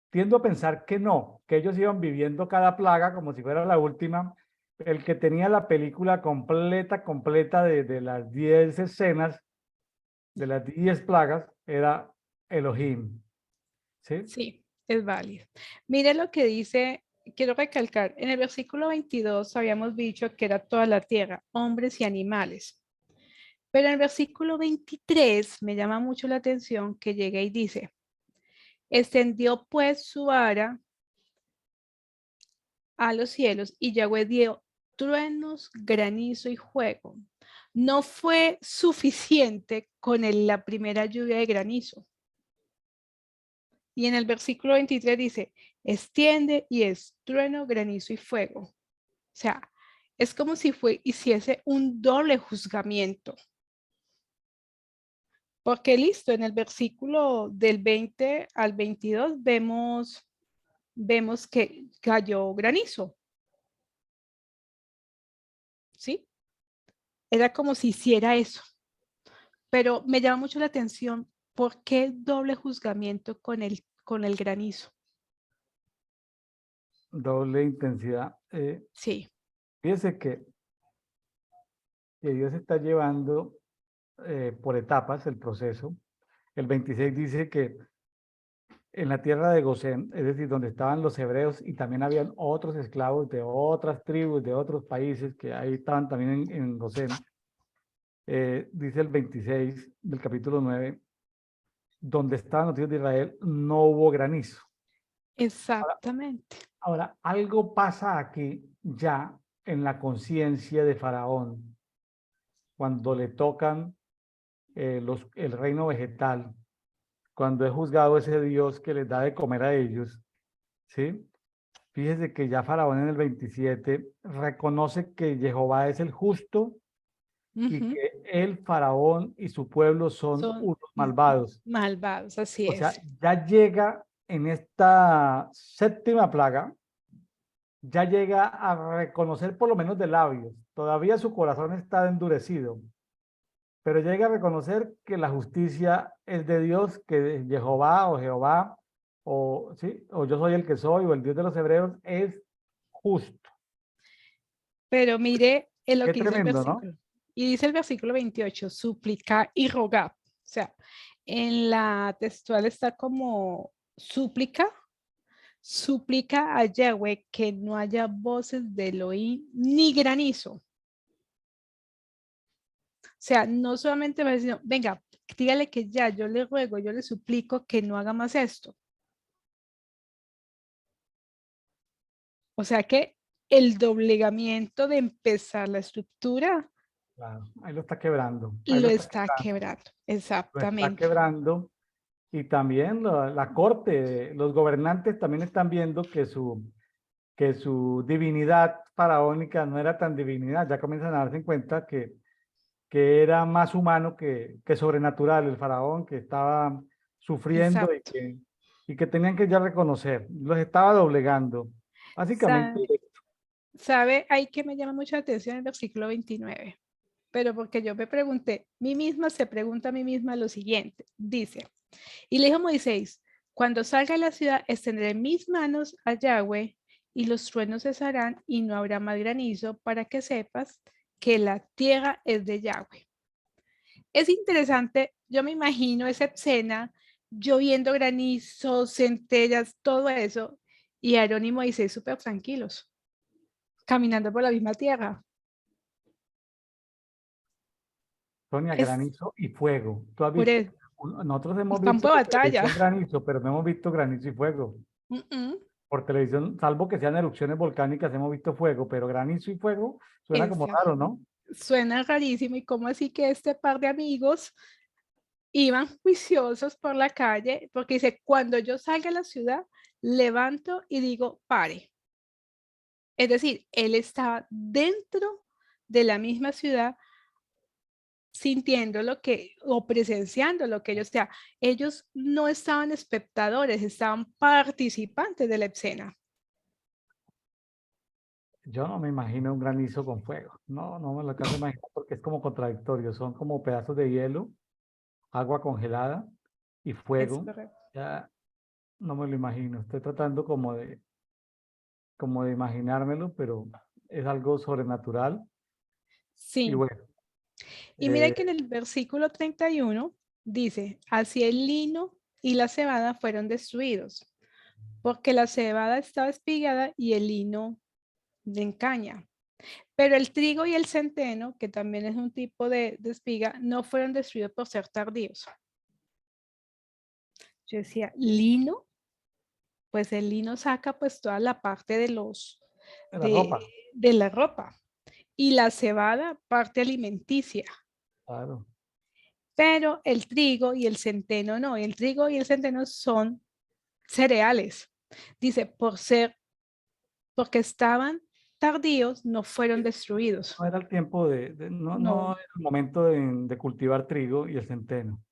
Tiendo a pensar que no, que ellos iban viviendo cada plaga como si fuera la última. El que tenía la película completa de las 10 escenas, de las 10 plagas, era Elohim. ¿Sí? Sí, es válido. Mire lo que dice, quiero recalcar, en el versículo 22 habíamos dicho que era toda la tierra, hombres y animales. Pero en el versículo 23 me llama mucho la atención que llega y dice, extendió pues su vara a los cielos y Yahweh dio truenos, granizo y fuego. No fue suficiente con la primera lluvia de granizo. Y en el versículo 23 dice, extiende y es trueno, granizo y fuego. O sea, es como si hiciese un doble juzgamiento. Porque listo, en el versículo del 20 al 22 vemos que cayó granizo, ¿sí? Era como si hiciera eso. Pero me llama mucho la atención, ¿por qué doble juzgamiento con el granizo? Doble intensidad. Sí, Fíjese que Dios está llevando por etapas el proceso. El 26 dice que en la tierra de Gosén, es decir, donde estaban los hebreos y también habían otros esclavos de otras tribus, de otros países que ahí estaban también en Gosén, dice el 26 del capítulo 9, donde estaban los hijos de Israel, no hubo granizo. exactamente. Ahora, algo pasa aquí ya en la conciencia de Faraón, cuando le tocan el reino vegetal, cuando es juzgado ese Dios que les da de comer a ellos, ¿sí? Fíjese que ya Faraón en el 27 reconoce que Jehová es el justo y Ujú. que que el faraón y su pueblo son Son unos malvados. malvados, así O sea, es. ya llega en esta séptima plaga, ya llega a reconocer por lo menos de labios. Todavía su corazón está endurecido, pero llega a reconocer que la justicia es de Dios, que Jehová o Jehová, o, ¿sí? O yo soy el que soy, o el Dios de los hebreos, es justo. Pero mire en lo Qué que dice el tremendo, ¿no? versículo. Y dice el versículo 28, suplicar y rogar. O sea, en la textual está como súplica, súplica a Yahweh que no haya voces de Elohim ni granizo. O sea, no solamente va a decir, venga, dígale que ya, yo le ruego, yo le suplico que no haga más esto. O sea que el doblegamiento de empezar la estructura Claro, ahí lo está quebrando, ahí lo está quebrando. lo está Exactamente. quebrando. Y también la corte, los gobernantes también están viendo que su divinidad faraónica no era tan divinidad, ya comienzan a darse en cuenta que era más humano que sobrenatural el faraón, que estaba sufriendo Exacto. y que tenían que ya reconocer, los estaba doblegando. Básicamente, ¿Sabe? Ahí que me llama mucha atención el versículo 29, pero porque yo me pregunté, mí misma se pregunta a mí misma lo siguiente, dice, y le dijo Moisés, cuando salga de la ciudad extenderé mis manos a Yahweh y los truenos cesarán y no habrá más granizo para que sepas que la tierra es de Yahweh. Es interesante, yo me imagino esa escena, lloviendo granizos, centellas, todo eso, y Aarón y Moisés súper tranquilos, caminando por la misma tierra. Sonia, Es granizo y fuego. Tú has por visto, el, nosotros hemos campo visto de en batalla. televisión granizo, pero no hemos visto granizo y fuego. Mm, mm. Por televisión, salvo que sean erupciones volcánicas, hemos visto fuego, pero granizo y fuego suena como Esa, raro, ¿no? suena rarísimo. ¿Y cómo así que este par de amigos iban juiciosos por la calle? Porque dice, cuando yo salga a la ciudad, levanto y digo, pare. Es decir, él estaba dentro de la misma ciudad sintiendo lo que o presenciando lo que ellos, o sea, ellos no estaban espectadores, estaban participantes de la escena. Yo no me imagino un granizo con fuego. No, no me lo alcanzo a imaginar porque es como contradictorio. Son como pedazos de hielo, agua congelada y Es fuego. correcto. Ya no me lo imagino. Estoy tratando como de imaginármelo, pero es algo sobrenatural. Y Sí. bueno, Y mira eh, que en el versículo 31 dice, así el lino y la cebada fueron destruidos, porque la cebada estaba espigada y el lino en caña. Pero el trigo y el centeno, que también es un tipo de espiga, no fueron destruidos por ser tardíos. Yo decía, lino, pues el lino saca pues toda la parte de la ropa, de la ropa y la cebada parte alimenticia, claro. pero el trigo y el centeno no, el trigo y el centeno son cereales. Dice, porque estaban tardíos, no fueron destruidos. No era el tiempo no, no No. era el momento de cultivar trigo y el centeno.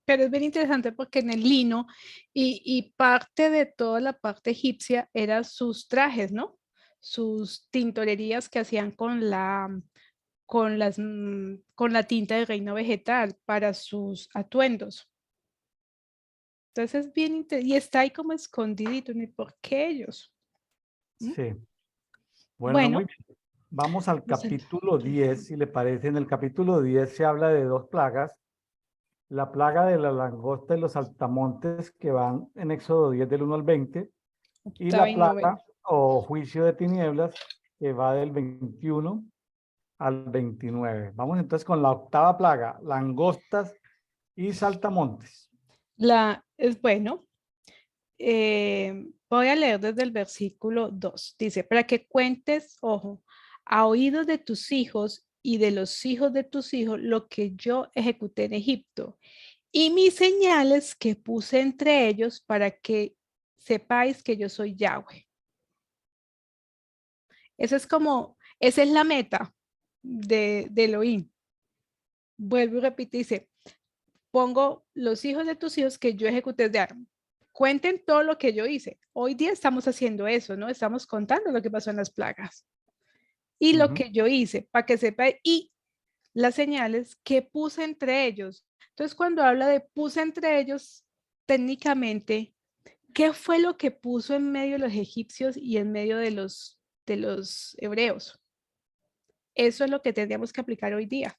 Pero es bien interesante porque en el lino y parte de toda la parte egipcia eran sus trajes, ¿no? Sus tintorerías que hacían con la tinta de reino vegetal para sus atuendos. Entonces es bien y está ahí como escondidito, ni por qué ellos. ¿Mm? Sí. Bueno, muy Bueno, bien. Vamos al pues, capítulo 10, si le parece. En el capítulo 10 se habla de dos plagas. La plaga de la langosta y los saltamontes que van en Éxodo 10 del 1 al 20 y octava la y novena. plaga o juicio de tinieblas que va del 21 al 29. Vamos entonces con la octava plaga, langostas y saltamontes. Es bueno. Voy a leer desde el versículo 2. Dice, para que cuentes, ojo, a oídos de tus hijos y de los hijos de tus hijos lo que yo ejecuté en Egipto y mis señales que puse entre ellos para que sepáis que yo soy Yahweh. Esa es la meta de Elohim. vuelvo y repito, dice, pongo los hijos de tus hijos que yo ejecuté de arma. Cuenten todo lo que yo hice. Hoy día estamos haciendo eso, ¿no? Estamos contando lo que pasó en las plagas y lo Ujú. que yo hice para que sepa y las señales que puse entre ellos. Entonces, cuando habla de puse entre ellos, técnicamente, ¿qué fue lo que puso en medio de los egipcios y en medio de los hebreos? Eso es lo que tendríamos que aplicar hoy día.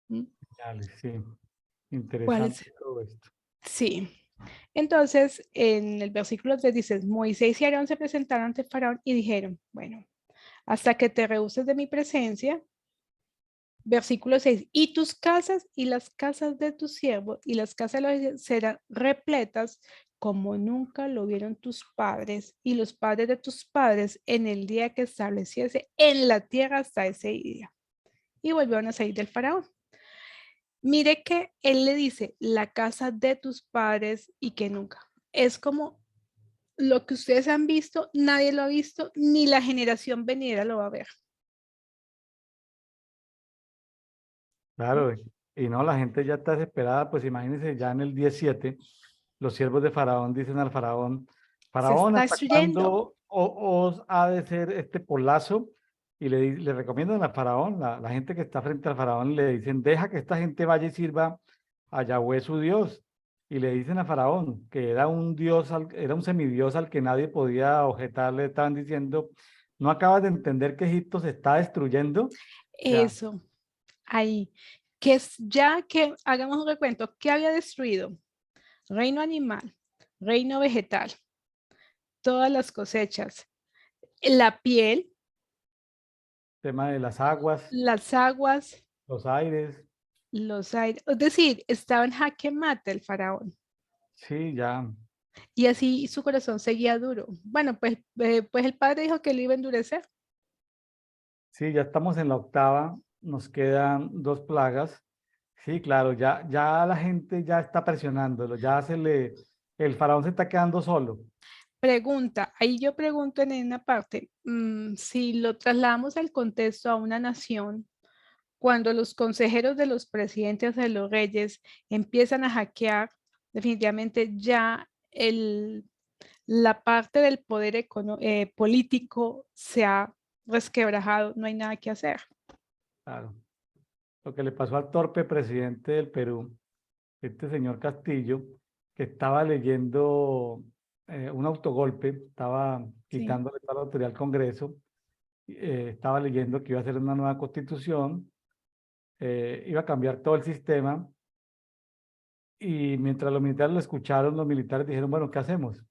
¿Mm? Dale, sí, ¿Cuál es? interesante todo esto. Sí. Entonces, en el versículo 3 dice, Moisés y Aarón se presentaron ante Faraón y dijeron, bueno, hasta que te rehuses de mi presencia. Versículo 6, y tus casas y las casas de tus siervos y las casas de los serán repletas como nunca lo vieron tus padres y los padres de tus padres en el día que estableciese en la tierra hasta ese día. Y volvieron a salir del faraón. Mire que él le dice la casa de tus padres y que nunca. Es como lo que ustedes han visto, nadie lo ha visto, ni la generación venidera lo va a ver. Claro, y no, la gente ya está desesperada, pues imagínense ya en el 17, los siervos de Faraón dicen al Faraón, Se Faraón, está ¿hasta destruyendo. cuándo os ha de ser este polazo? Y le recomiendan al Faraón, la gente que está frente al Faraón, le dicen, deja que esta gente vaya y sirva a Yahweh su Dios. Y le dicen a Faraón que era un dios, era un semidios al que nadie podía objetar, le estaban diciendo, ¿no acabas de entender que Egipto se está destruyendo? O sea, Eso. Ahí, que es ya que hagamos un recuento, ¿qué había destruido? Reino animal, reino vegetal, todas las cosechas, la piel, tema de las aguas, las aguas, los aires, los aires, es decir, estaba en jaque mate el faraón sí, ya, y así su corazón seguía duro. Bueno, pues el padre dijo que lo iba a endurecer. sí, ya estamos en la octava, nos quedan 2 plagas. Sí, claro, ya la gente ya está presionándolo, el faraón se está quedando solo. Pregunta, ahí yo pregunto en una parte, si lo trasladamos al contexto a una nación, cuando los consejeros de los presidentes de los reyes empiezan a hackear, definitivamente ya la parte del poder político se ha resquebrajado, no hay nada que hacer. Claro, lo que le pasó al torpe presidente del Perú, este señor Castillo, que estaba leyendo un autogolpe, estaba Sí. quitándole toda la autoridad al Congreso, estaba leyendo que iba a hacer una nueva constitución, iba a cambiar todo el sistema. Y mientras los militares lo escucharon, los militares dijeron, bueno, ¿qué hacemos?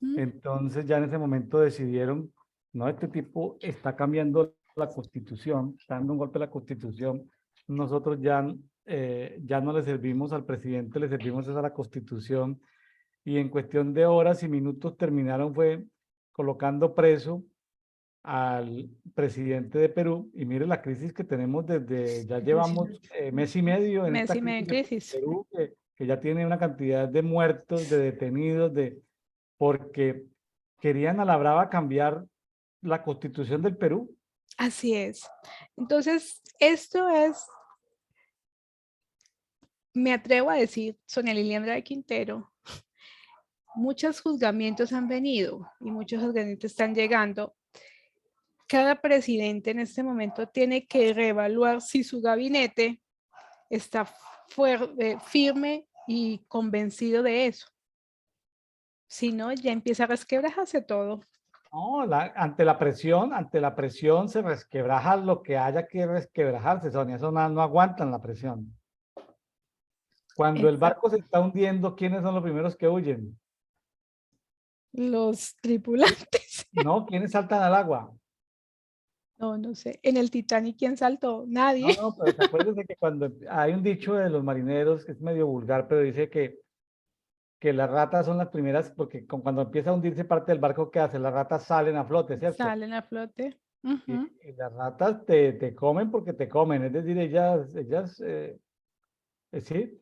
Mm. Entonces ya en ese momento decidieron, no, este tipo está cambiando la constitución, está dando un golpe a la constitución, nosotros ya no le servimos al presidente, le servimos a la constitución y en cuestión de horas y minutos terminaron fue colocando preso al presidente de Perú y mire la crisis que tenemos ya llevamos Impresionante. mes y medio en Mes esta y medio en crisis de crisis. Perú que ya tiene una cantidad de muertos, de detenidos, porque querían a la brava cambiar la constitución del Perú. Así es. Entonces, esto es, me atrevo a decir, Sonia Liliana de Quintero, muchos juzgamientos han venido y muchos juzgamientos están llegando. Cada presidente en este momento tiene que reevaluar si su gabinete está firme y convencido de eso. Si no, ya empieza a resquebrajarse todo. No, ante la presión se resquebraja lo que haya que resquebrajarse, Sonia, eso no aguantan la presión. Cuando el Exacto. barco se está hundiendo, ¿quiénes son los primeros que huyen? Los tripulantes. No, ¿quiénes saltan al agua? No, no sé. En el Titanic, ¿quién saltó? No, Nadie. no, pero acuérdense que cuando hay un dicho de los marineros que es medio vulgar, pero dice que las ratas son las primeras, porque cuando empieza a hundirse parte del barco, ¿qué hace? Las ratas salen a flote, ¿cierto? Salen a flote. Y, Ujú. y las ratas te comen porque te comen, es decir, sí,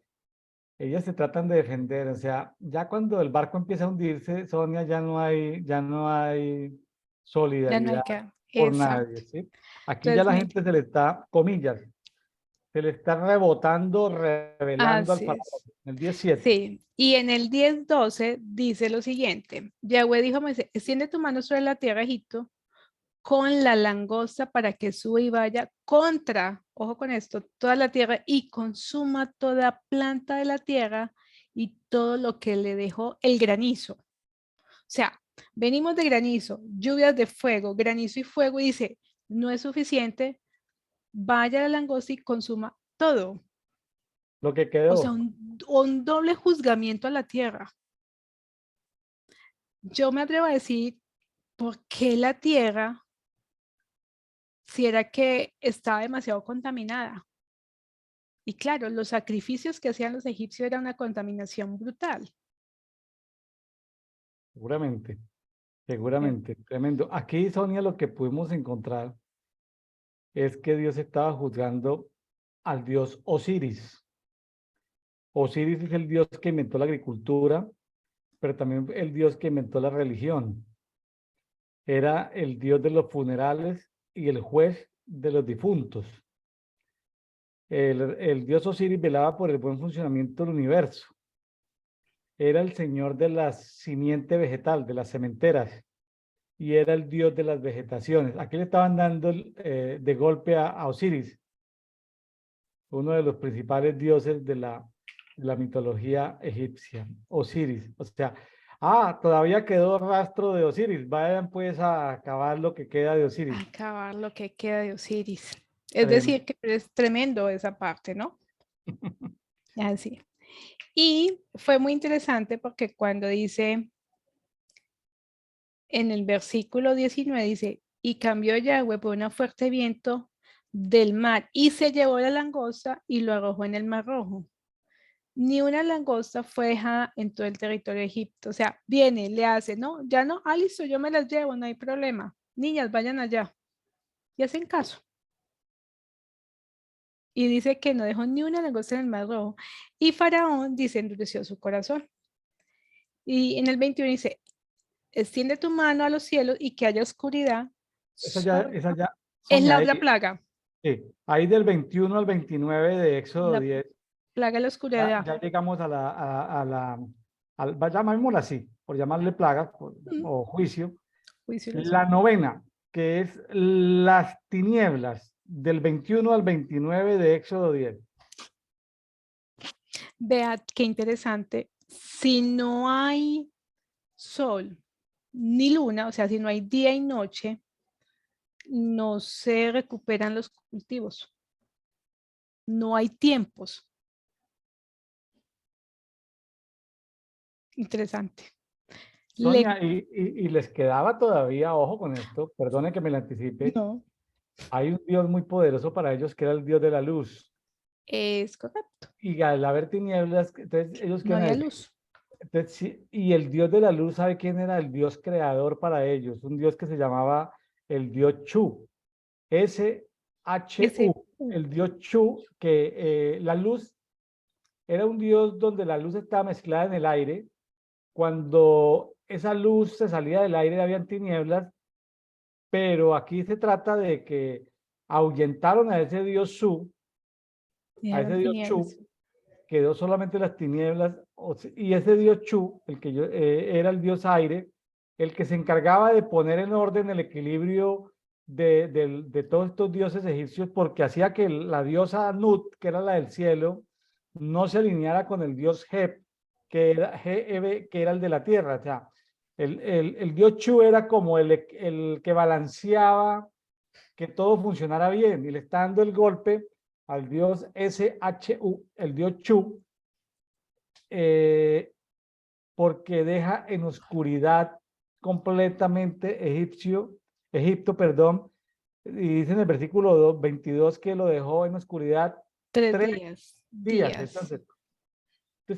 ellas se tratan de defender, o sea, ya cuando el barco empieza a hundirse, Sonia, ya no hay Ya no hay solidaridad, que. por Exacto. nadie, ¿sí? Aquí ya Entonces, la mire, gente se le está, comillas, se le está rebotando, revelando al así faraón. es. El 17. Sí, y en el 10:12 dice lo siguiente, Yahweh dijo a Moisés, extiende tu mano sobre la tierra de Egipto con la langosta para que suba y vaya contra, ojo con esto, toda la tierra y consuma toda planta de la tierra y todo lo que le dejó el granizo. O sea, venimos de granizo, lluvias de fuego, granizo y fuego y dice, no es suficiente, vaya la langosta y consuma todo. Lo que O sea, quedó. un doble juzgamiento a la tierra. Yo me atrevo a decir, ¿por qué la tierra, si era que estaba demasiado contaminada? Y claro, los sacrificios que hacían los egipcios era una contaminación brutal. Seguramente, ¿Sí? seguramente, tremendo. Aquí, Sonia, lo que pudimos encontrar es que Dios estaba juzgando al dios Osiris. Osiris es el dios que inventó la agricultura, pero también el dios que inventó la religión. Era el dios de los funerales y el juez de los difuntos. El dios Osiris velaba por el buen funcionamiento del universo. Era el señor de la simiente vegetal, de las sementeras, y era el dios de las vegetaciones. Aquí le estaban dando de golpe a Osiris, uno de los principales dioses de la mitología egipcia, Osiris. O sea, todavía quedó rastro de Osiris. Vayan pues a acabar lo que queda de Osiris. Acabar lo que queda de Osiris. Es Tremendo. decir, que es tremendo esa parte, ¿no? Así. Y fue muy interesante porque cuando dice, en el versículo 19, dice, y cambió Yahweh por un fuerte viento del mar y se llevó la langosta y lo arrojó en el mar rojo. Ni una langosta fue dejada en todo el territorio de Egipto. O sea, viene, le hace, no, ya no, listo, yo me las llevo, no hay problema. Niñas, vayan allá. Y hacen caso. Y dice que no dejó ni una langosta en el mar rojo. Y Faraón dice, endureció su corazón. Y en el 21 dice, extiende tu mano a los cielos y que haya oscuridad. Esa ya, Es Sonia, la ahí, otra plaga, sí, ahí del 21 al 29 de Éxodo la 10, plaga de la oscuridad. ya llegamos llamémosla así, por llamarle plaga Mm, o juicio. juicio de la La oscuridad. novena, que es las tinieblas, del 21 al 29 de Éxodo 10. Vea qué interesante. Si no hay sol ni luna, o sea, si no hay día y noche, no se recuperan los cultivos. No hay tiempos. Interesante. Le, Sonia, y les quedaba todavía, ojo con esto, perdone que me la anticipe, no, hay un Dios muy poderoso para ellos que era el Dios de la luz. es correcto. Y al haber tinieblas, entonces ellos No quieren había decir, luz. entonces, y el Dios de la luz, ¿sabe quién era? El Dios creador para ellos, un Dios que se llamaba el Dios Chu, Ese, S-H-U, el Dios Chu, que la luz era un Dios donde la luz estaba mezclada en el aire. Cuando esa luz se salía del aire, habían tinieblas, pero aquí se trata de que ahuyentaron a ese Dios Su, a ese eran Dios Chu, tinieblas. quedó solamente las tinieblas, y ese Dios Chu, era el Dios aire, el que se encargaba de poner en orden el equilibrio de todos estos dioses egipcios, porque hacía que la diosa Nut, que era la del cielo, no se alineara con el dios Heb, que era, que era el de la tierra. O sea, el dios Chu era como el que balanceaba que todo funcionara bien, y le está dando el golpe al dios SHU, el dios Chu, eh, porque deja en oscuridad completamente Egipto, perdón, y dice en el versículo 22 que lo dejó en oscuridad Tres 3 días, días. días. Entonces,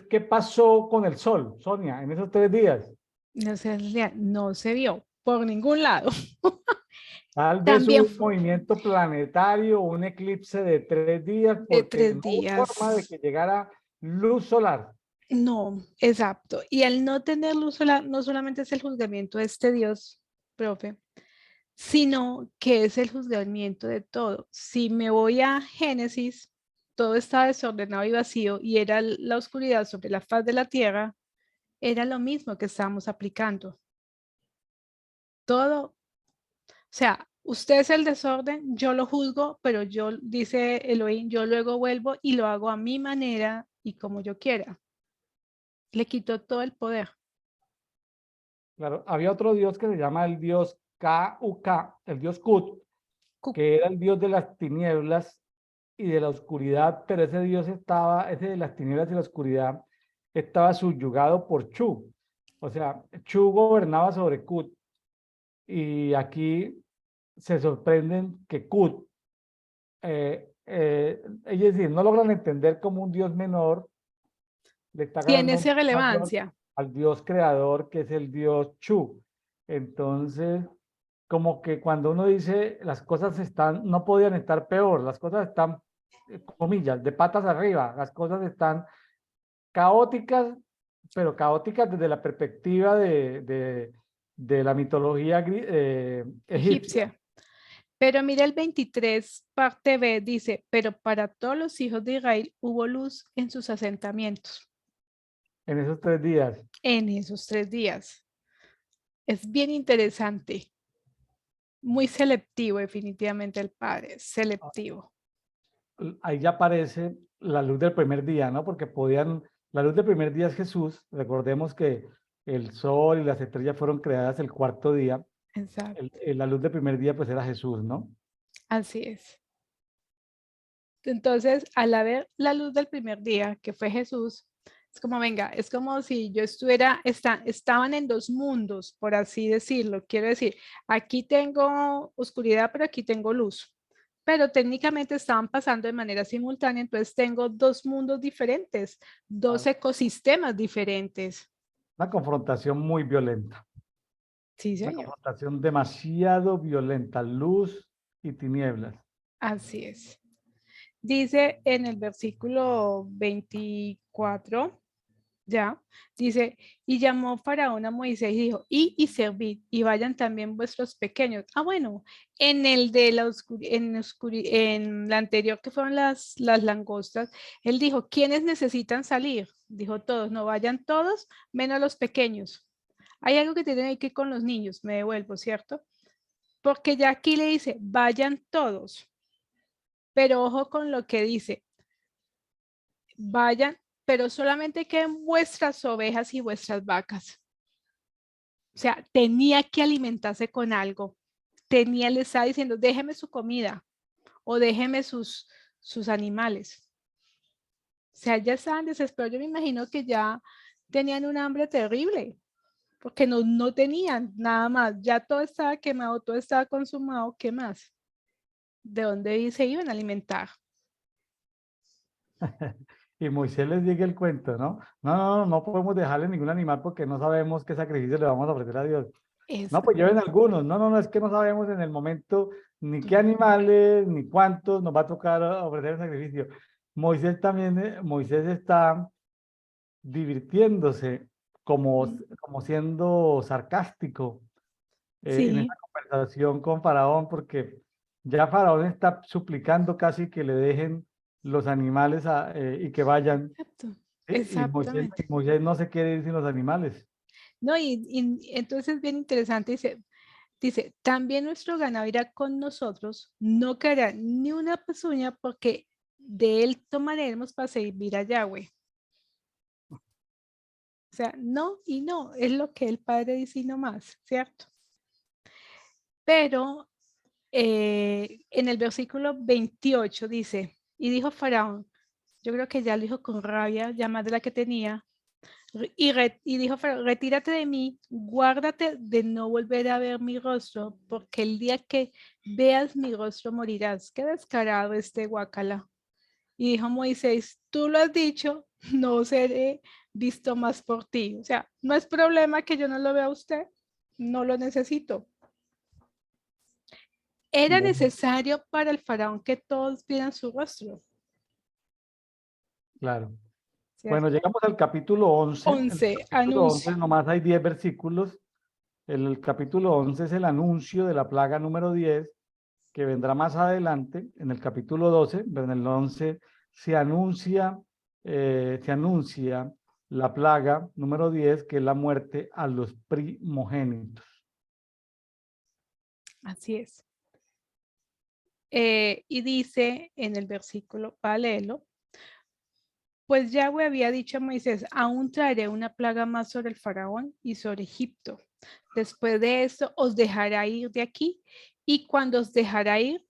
¿qué pasó con el sol, Sonia, en esos 3 días? No se, no se vio por ningún lado. Tal vez hubo También un movimiento planetario, un eclipse de 3 días, de porque no tres hubo forma de días. que llegara luz solar. No, exacto. Y al no tener luz solar, no solamente es el juzgamiento de este Dios, profe, sino que es el juzgamiento de todo. Si me voy a Génesis, todo estaba desordenado y vacío y era la oscuridad sobre la faz de la tierra, era lo mismo que estábamos aplicando. Todo, o sea, usted es el desorden, yo lo juzgo, pero yo, dice Elohim, yo luego vuelvo y lo hago a mi manera y como yo quiera. Le quitó todo el poder. Claro, había otro dios que se llama el dios K-U-K, el dios Kut, que era el dios de las tinieblas y de la oscuridad, pero ese dios estaba, ese de las tinieblas y la oscuridad, estaba subyugado por Chu. O sea, Chu gobernaba sobre Kut. Y aquí se sorprenden que Kut, es decir, no logran entender cómo un dios menor le está Tiene ganando un esa dios mayor relevancia. al dios creador, que es el dios Chu. Entonces, como que cuando uno dice las cosas están, no podían estar peor, las cosas están, comillas, de patas arriba, las cosas están caóticas, pero caóticas desde la perspectiva de la mitología egipcia. Egipcia. Pero mira el 23, parte B, dice, pero para todos los hijos de Israel hubo luz en sus asentamientos En esos 3 días. en esos 3 días. Es bien interesante, muy selectivo definitivamente el Padre, selectivo. Ahí ya aparece la luz del primer día, ¿no? Porque podían, la luz del primer día es Jesús. Recordemos que el sol y las estrellas fueron creadas el cuarto día. Exacto, La luz del primer día pues era Jesús, ¿no? así es. Entonces, al haber la luz del primer día, que fue Jesús, es como, venga, es como si yo estuviera, estaban en dos mundos, por así decirlo. Quiero decir, aquí tengo oscuridad, pero aquí tengo luz. Pero técnicamente estaban pasando de manera simultánea, entonces tengo dos mundos diferentes, dos Ah, ecosistemas diferentes. una confrontación muy violenta, Sí, una señor, confrontación demasiado violenta, luz y tinieblas. así es. Dice en el versículo 24. Ya, dice, y llamó Faraón a Moisés y dijo, y servid, y vayan también vuestros pequeños. Ah, bueno, en el de la en la anterior que fueron las langostas, él dijo, ¿quiénes necesitan salir? Dijo todos, no vayan todos, menos los pequeños. Hay algo que tiene que ir con los niños, me devuelvo, ¿cierto? Porque ya aquí le dice, vayan todos, pero ojo con lo que dice, vayan, pero solamente queden vuestras ovejas y vuestras vacas. O sea, tenía que alimentarse con algo. Le estaba diciendo, déjeme su comida o déjeme sus animales. O sea, ya estaban desesperados. Yo me imagino que ya tenían un hambre terrible, porque no tenían nada más. Ya todo estaba quemado, todo estaba consumado. ¿Qué más? ¿De dónde se iban a alimentar? Y Moisés les dice el cuento, ¿no? No, no, no, no podemos dejarle ningún animal porque no sabemos qué sacrificio le vamos a ofrecer a Dios. No, pues lleven Exactamente. algunos. No, no, no, es que no sabemos en el momento ni qué animales, ni cuántos nos va a tocar ofrecer el sacrificio. Moisés también, Moisés está divirtiéndose como siendo sarcástico en esa Sí, conversación con Faraón, porque ya Faraón está suplicando casi que le dejen los animales y que vayan, exacto. ¿sí? Y Exactamente. Moisés no se quiere ir sin los animales. No, y entonces es bien interesante, dice, también nuestro ganado irá con nosotros, no caerá ni una pezuña porque de él tomaremos para servir a Yahweh. O sea, no y no, es lo que el Padre dice y no más, ¿cierto? Pero en el versículo 28 dice, y dijo Faraón, yo creo que ya lo dijo con rabia, ya más de la que tenía, y dijo Faraón, retírate de mí, guárdate de no volver a ver mi rostro, porque el día que veas mi rostro morirás. Qué descarado este guacala. Y dijo Moisés, tú lo has dicho, no seré visto más por ti. O sea, no es problema que yo no lo vea a usted, no lo necesito. Era Bueno, necesario para el faraón que todos vieran su rostro, claro. Bueno, ¿cierto? llegamos al capítulo 11. En el 11, capítulo 11 anuncio. nomás hay 10 versículos. El capítulo 11 es el anuncio de la plaga número 10, que vendrá más adelante, en el capítulo 12, pero en el 11 se anuncia la plaga número 10, que es la muerte a los primogénitos. Así es. Y dice en el versículo paralelo, pues Yahweh había dicho a Moisés, aún traeré una plaga más sobre el faraón y sobre Egipto. Después de esto os dejará ir de aquí, y cuando os dejará ir,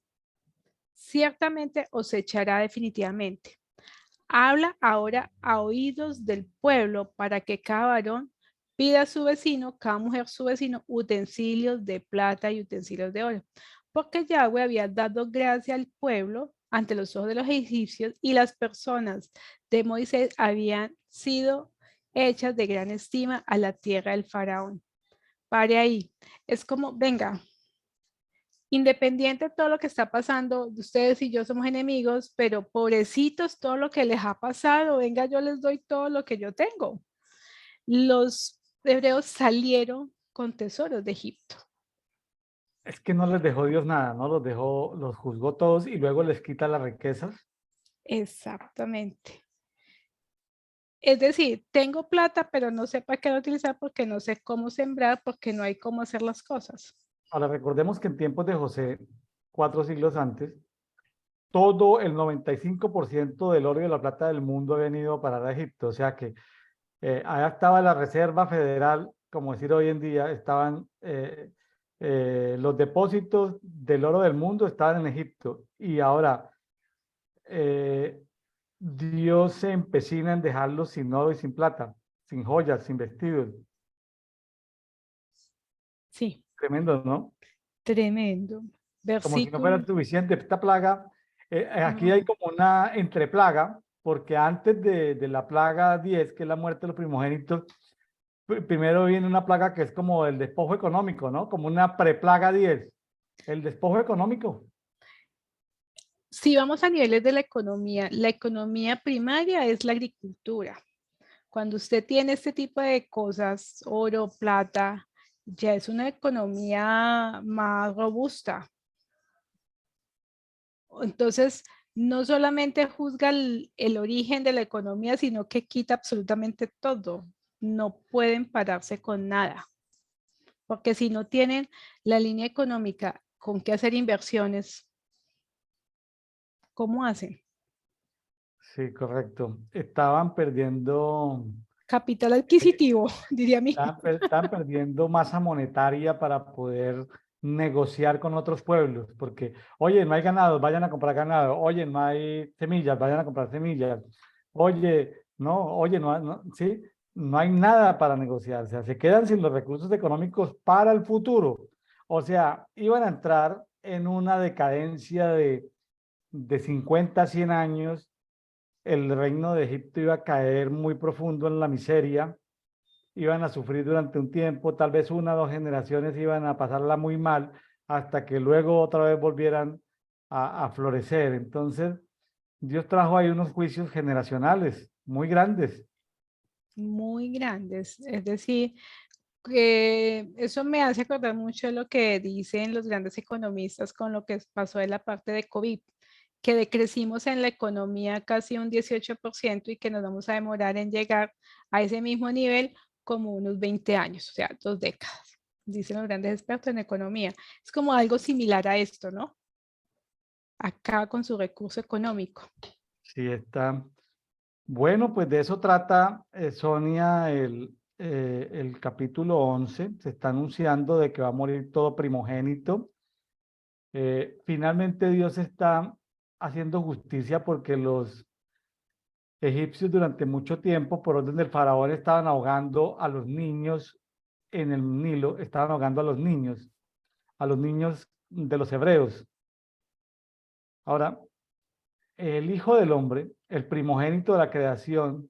ciertamente os echará definitivamente. Habla ahora a oídos del pueblo para que cada varón pida a su vecino, cada mujer su vecino, utensilios de plata y utensilios de oro. Porque Yahweh había dado gracia al pueblo ante los ojos de los egipcios, y las personas de Moisés habían sido hechas de gran estima a la tierra del faraón. Pare ahí. Es como, venga, independiente de todo lo que está pasando, ustedes y yo somos enemigos, pero pobrecitos todo lo que les ha pasado, venga, yo les doy todo lo que yo tengo. Los hebreos salieron con tesoros de Egipto. Es que no les dejó Dios nada, ¿no? Los dejó, los juzgó todos y luego les quita las riquezas. Exactamente. Es decir, tengo plata, pero no sé para qué la utilizar porque no sé cómo sembrar, porque no hay cómo hacer las cosas. Ahora recordemos que en tiempos de José, 4 siglos antes, todo el 95% del oro y de la plata del mundo ha venido a parar a Egipto. O sea que allá estaba la Reserva Federal, como decir hoy en día, estaban los depósitos del oro del mundo estaban en Egipto. Y ahora eh, Dios se empecina en dejarlos sin oro y sin plata, sin joyas, sin vestidos. Sí, Tremendo, ¿no? tremendo. Como si no fuera Versículo. suficiente. Esta plaga, aquí No, hay como una entreplaga, porque antes de la plaga 10, que es la muerte de los primogénitos, primero viene una plaga que es como el despojo económico, ¿no? Como una preplaga 10, el despojo económico. si vamos a niveles de la economía primaria es la agricultura. Cuando usted tiene este tipo de cosas, oro, plata, ya es una economía más robusta. Entonces, no solamente juzga el origen de la economía, sino que quita absolutamente todo. No pueden pararse con nada, porque si no tienen la línea económica con qué hacer inversiones, ¿cómo hacen? Sí, correcto. Estaban perdiendo, Capital eh, adquisitivo, diría mi. estaban perdiendo masa monetaria para poder negociar con otros pueblos, porque, oye, no hay ganado, vayan a comprar ganado, oye, no hay semillas, vayan a comprar semillas, oye, sí, no hay nada para negociar, o sea, se quedan sin los recursos económicos para el futuro, o sea, iban a entrar en una decadencia de 50, 100 años, el reino de Egipto iba a caer muy profundo en la miseria, iban a sufrir durante un tiempo, tal vez 1 o 2 generaciones iban a pasarla muy mal, hasta que luego otra vez volvieran a florecer. Entonces, Dios trajo ahí unos juicios generacionales muy grandes. Muy grandes. Es decir, que eso me hace acordar mucho de lo que dicen los grandes economistas con lo que pasó en la parte de COVID, que decrecimos en la economía casi un 18% y que nos vamos a demorar en llegar a ese mismo nivel como unos 20 años, o sea, 2 décadas, dicen los grandes expertos en economía. Es como algo similar a esto, ¿no? Acá con su recurso económico. Sí, está. Bueno, pues de eso trata, Sonia, el capítulo 11. Se está anunciando de que va a morir todo primogénito. Finalmente Dios está haciendo justicia porque los egipcios durante mucho tiempo, por orden del faraón, estaban ahogando a los niños en el Nilo, estaban ahogando a los niños de los hebreos. Ahora, el Hijo del Hombre, el primogénito de la creación,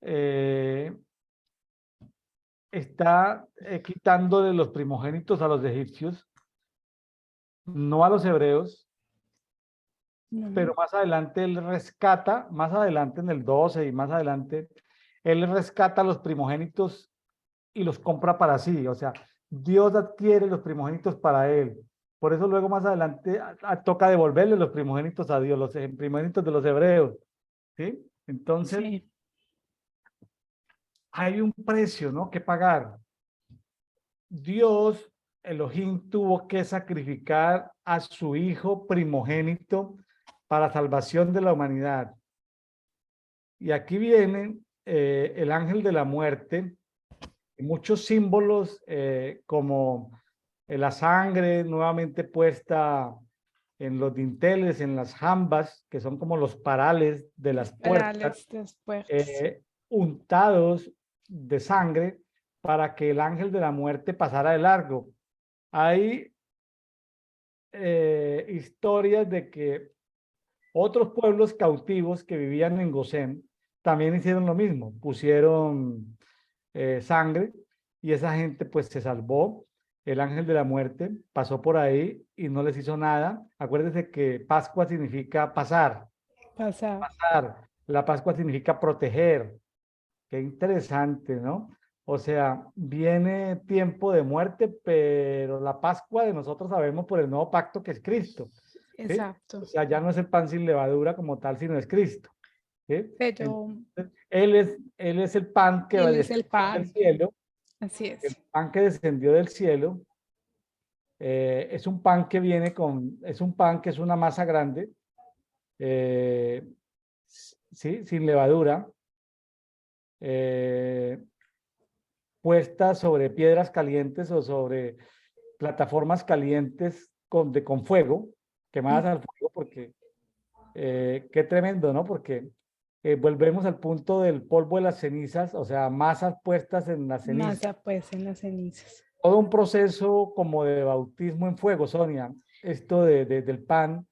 eh, está quitándole los primogénitos a los egipcios, no a los hebreos, No, pero más adelante él rescata, más adelante en el 12 y más adelante, él rescata a los primogénitos y los compra para sí. O sea, Dios adquiere los primogénitos para él. Por eso luego más adelante toca devolverle los primogénitos a Dios, los primogénitos de los hebreos. ¿Sí? Entonces, Sí, hay un precio, ¿no?, que pagar. Dios, Elohim, tuvo que sacrificar a su hijo primogénito para salvación de la humanidad. Y aquí viene el ángel de la muerte, muchos símbolos como la sangre nuevamente puesta en los dinteles, en las jambas, que son como los parales de las puertas, parales de las puertas. untados de sangre para que el ángel de la muerte pasara de largo. Hay historias de que otros pueblos cautivos que vivían en Gosén también hicieron lo mismo, pusieron sangre y esa gente pues se salvó. El ángel de la muerte pasó por ahí y no les hizo nada. Acuérdense que Pascua significa pasar, Pasar. pasar. La Pascua significa proteger. Qué interesante, ¿no? O sea, viene tiempo de muerte, pero la Pascua de nosotros sabemos por el nuevo pacto que es Cristo, ¿sí? O Exacto. sea, ya no es el pan sin levadura como tal, sino es Cristo, ¿sí? Pero Entonces, él es el pan que Él es descendió el del pan. cielo, Así el es. pan que descendió del cielo, es un pan que viene es un pan que es una masa grande, eh, ¿sí? Sin levadura, eh, puesta sobre piedras calientes o sobre plataformas calientes con fuego, quemadas Mm, al fuego, porque qué tremendo, ¿no? Porque volvemos al punto del polvo de las cenizas, o sea, masas puestas en las cenizas. masa pues en las cenizas. Todo un proceso como de bautismo en fuego, Sonia. Esto del pan,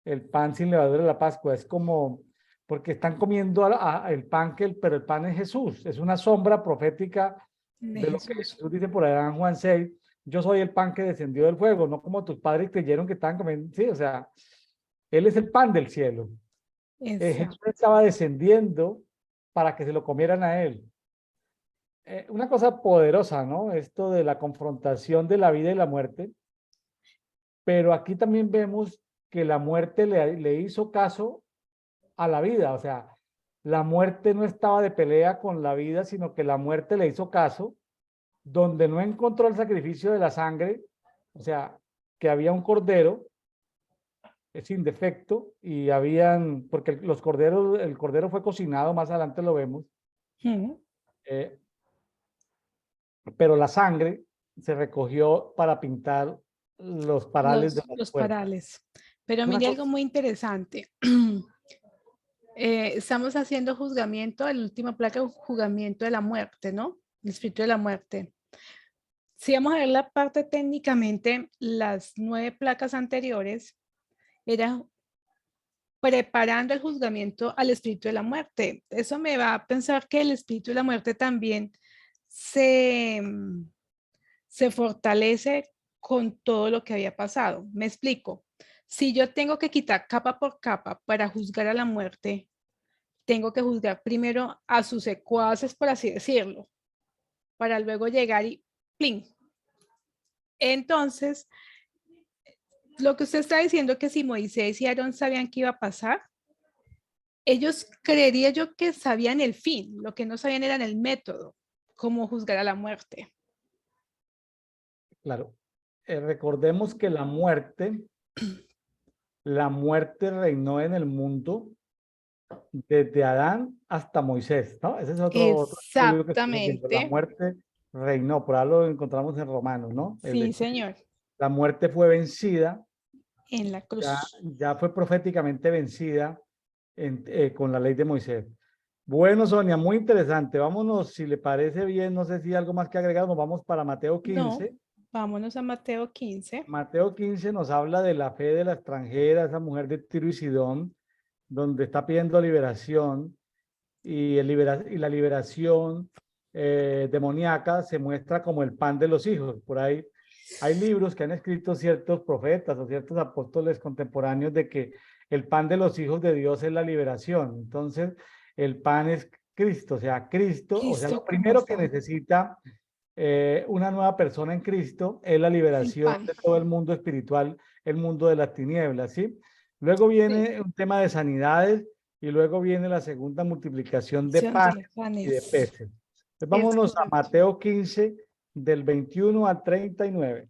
el pan sin levadura de la Pascua, es como, porque están comiendo el pan, pero el pan es Jesús, es una sombra profética De de lo que Jesús. Jesús dice por allá en Juan 6, yo soy el pan que descendió del fuego, no como tus padres creyeron que estaban comiendo, sí, o sea, Él es el pan del cielo. Jesús Exacto. estaba descendiendo para que se lo comieran a Él. Una cosa poderosa, ¿no? Esto de la confrontación de la vida y la muerte, pero aquí también vemos que la muerte le hizo caso a la vida, o sea, la muerte no estaba de pelea con la vida, sino que la muerte le hizo caso, donde no encontró el sacrificio de la sangre, o sea, que había un cordero sin defecto y habían, porque los corderos, el cordero fue cocinado, más adelante lo vemos, Mm, eh, pero la sangre se recogió para pintar los parales de las los puertas. parales. Pero Es una mire algo cosa, muy interesante. Estamos haciendo juzgamiento, el último placa, un juzgamiento de la muerte, ¿no? El espíritu de la muerte. Si vamos a ver la parte técnicamente, las 9 placas anteriores eran preparando el juzgamiento al espíritu de la muerte. Eso me va a pensar que el espíritu de la muerte también se, se fortalece con todo lo que había pasado. Me explico. Si yo tengo que quitar capa por capa para juzgar a la muerte, tengo que juzgar primero a sus secuaces, por así decirlo, para luego llegar y ¡plin! Entonces, lo que usted está diciendo que si Moisés y Aarón sabían qué iba a pasar, ellos creería yo que sabían el fin, lo que no sabían era el método, cómo juzgar a la muerte. claro, recordemos que la muerte reinó en el mundo desde Adán hasta Moisés, ¿no? Ese es otro estudio que estamos viendo. La Exactamente. muerte reinó, por algo lo encontramos en Romanos, ¿no? Sí, señor. La muerte fue vencida, En la cruz. ya fue proféticamente vencida con la ley de Moisés. Bueno, Sonia, muy interesante. Vámonos, si le parece bien, no sé si hay algo más que agregar, nos vamos para Mateo No, 15. vámonos a Mateo 15. Mateo 15 nos habla de la fe de la extranjera, esa mujer de Tiro y Sidón, donde está pidiendo liberación y la liberación demoníaca se muestra como el pan de los hijos. Por ahí hay libros que han escrito ciertos profetas o ciertos apóstoles contemporáneos de que el pan de los hijos de Dios es la liberación. Entonces, el pan es Cristo, o sea, Cristo, o sea, lo Cristo como primero que está. necesita una nueva persona en Cristo es la El liberación pan. de todo el mundo espiritual, el mundo de las tinieblas, ¿sí? Luego Sí. viene un tema de sanidades y luego viene la segunda multiplicación de Acción de panes los y de panes. peces. Entonces, Es vámonos a correcto. Mateo 15, del 21 al 39.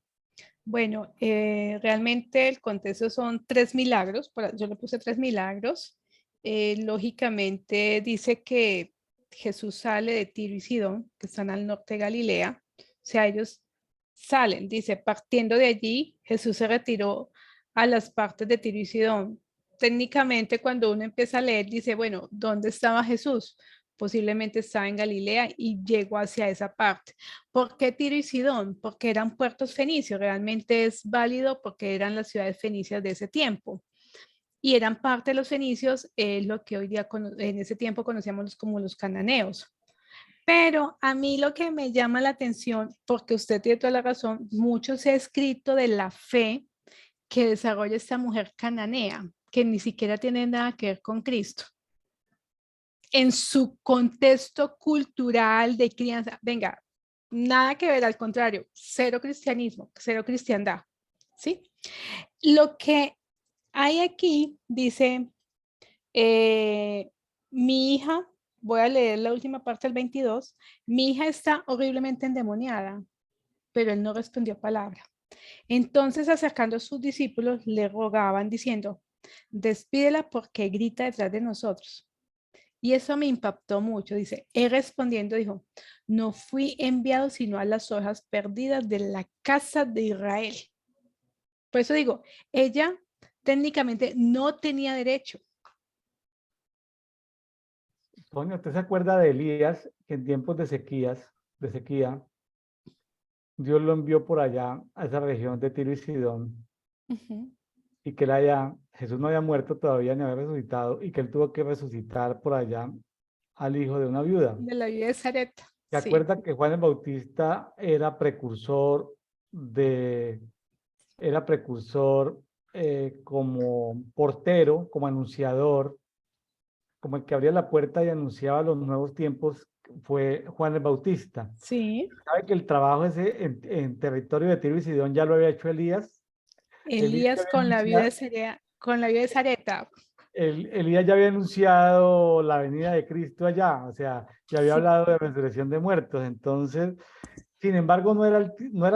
Bueno, realmente el contexto son 3 milagros, yo le puse 3 milagros. Lógicamente dice que Jesús sale de Tiro y Sidón, que están al norte de Galilea. O sea, ellos salen, dice, partiendo de allí, Jesús se retiró a las partes de Tiro y Sidón. Técnicamente, cuando uno empieza a leer, dice, bueno, ¿dónde estaba Jesús? Posiblemente estaba en Galilea y llegó hacia esa parte. ¿Por qué Tiro y Sidón? Porque eran puertos fenicios, realmente es válido porque eran las ciudades fenicias de ese tiempo y eran parte de los fenicios, lo que hoy día en ese tiempo conocíamos como los cananeos. Pero a mí lo que me llama la atención, porque usted tiene toda la razón, mucho se ha escrito de la fe que desarrolla esta mujer cananea, que ni siquiera tiene nada que ver con Cristo. En su contexto cultural de crianza, venga, nada que ver, al contrario, cero cristianismo, cero cristiandad, ¿sí? Lo que hay aquí dice, mi hija, voy a leer la última parte del 22, mi hija está horriblemente endemoniada, pero él no respondió palabra. Entonces, acercando a sus discípulos, le rogaban diciendo, despídela porque grita detrás de nosotros. Y eso me impactó mucho. Dice, él respondiendo dijo, no fui enviado sino a las ovejas perdidas de la casa de Israel. Por eso digo, ella técnicamente no tenía derecho. Toño, ¿usted se acuerda de Elías, que en tiempos de sequía, Dios lo envió por allá a esa región de Tiro y Sidón, Ujú. y que Jesús no había muerto todavía ni había resucitado, y que él tuvo que resucitar por allá al hijo de una viuda? De la vida de Zareta, ¿Se sí. acuerda que Juan el Bautista de, era precursor como portero, como anunciador, como el que abría la puerta y anunciaba los nuevos tiempos? Fue Juan el Bautista. Sí, ¿Sabe que el trabajo ese en territorio de Tiro y Sidón ya lo había hecho Elías? Elías ya Elías había con la vida de anunciado, Zareta, con la vida de Zareta. Elías ya había anunciado la venida de Cristo allá, o sea, ya había Sí, hablado de resurrección de muertos. Entonces, sin embargo, no era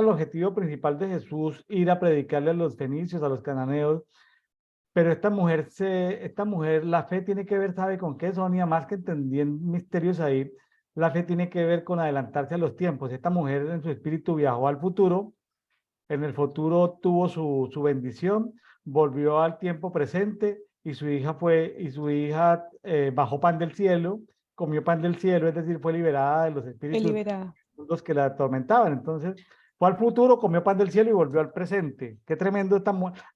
el objetivo principal de Jesús ir a predicarle a los fenicios, a los cananeos, pero esta mujer, la fe tiene que ver, ¿sabe con qué, Sonia? Más que entendiendo misterios ahí, la fe tiene que ver con adelantarse a los tiempos. Esta mujer en su espíritu viajó al futuro, en el futuro tuvo su bendición, volvió al tiempo presente y su hija bajó pan del cielo, comió pan del cielo, es decir, fue liberada de los fue espíritus liberada. los que la atormentaban. Entonces, fue al futuro, comió pan del cielo y volvió al presente. Qué tremendo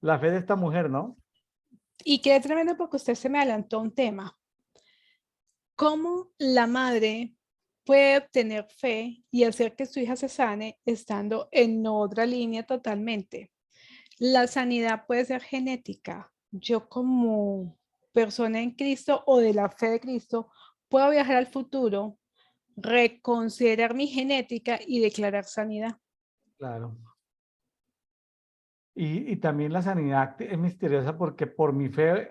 la fe de esta mujer, ¿no? Y qué tremendo porque usted se me adelantó un tema. ¿Cómo la madre puede obtener fe y hacer que su hija se sane estando en otra línea totalmente? La sanidad puede ser genética. Yo como persona en Cristo o de la fe de Cristo puedo viajar al futuro, reconsiderar mi genética y declarar sanidad. Claro. Y también la sanidad es misteriosa porque por mi fe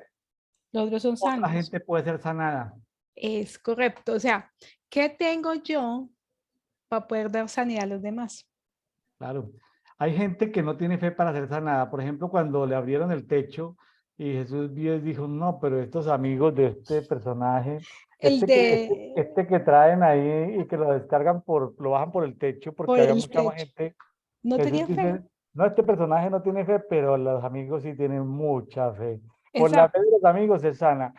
Los otros son otra sanos. gente puede ser sanada. Es correcto. O sea, ¿qué tengo yo para poder dar sanidad a los demás? Claro. Hay gente que no tiene fe para ser sanada. Por ejemplo, cuando le abrieron el techo y Jesús vio y dijo, no, pero estos amigos de este personaje, El este de que traen ahí y que lo descargan lo bajan por el techo porque por había el mucha más techo. gente. No Jesús tenía fe. dice, no, este personaje no tiene fe, pero los amigos sí tienen mucha fe. Por la fe Exacto. de los amigos se sana.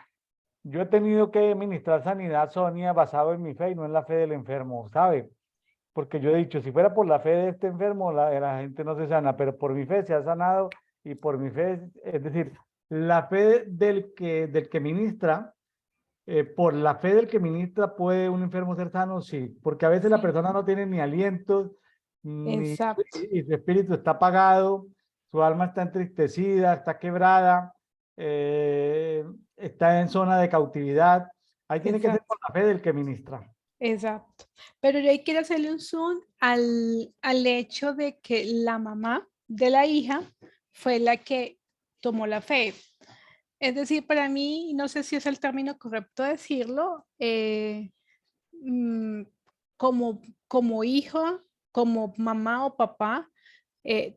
Yo he tenido que ministrar sanidad, Sonia, basado en mi fe y no en la fe del enfermo, ¿sabe? Porque yo he dicho, si fuera por la fe de este enfermo, la gente no se sana, pero por mi fe se ha sanado y por mi fe, es decir, la fe del que ministra, por la fe del que ministra puede un enfermo ser sano, sí, porque a veces la Sí, persona no tiene ni aliento, exacto. y su espíritu está apagado, su alma está entristecida, está quebrada, está en zona de cautividad. Ahí tiene que ser por Exacto. la fe del que ministra. Exacto. Pero yo ahí quiero hacerle un zoom al hecho de que la mamá de la hija fue la que tomó la fe. Es decir, para mí, no sé si es el término correcto decirlo, mm, como hijo, como mamá o papá,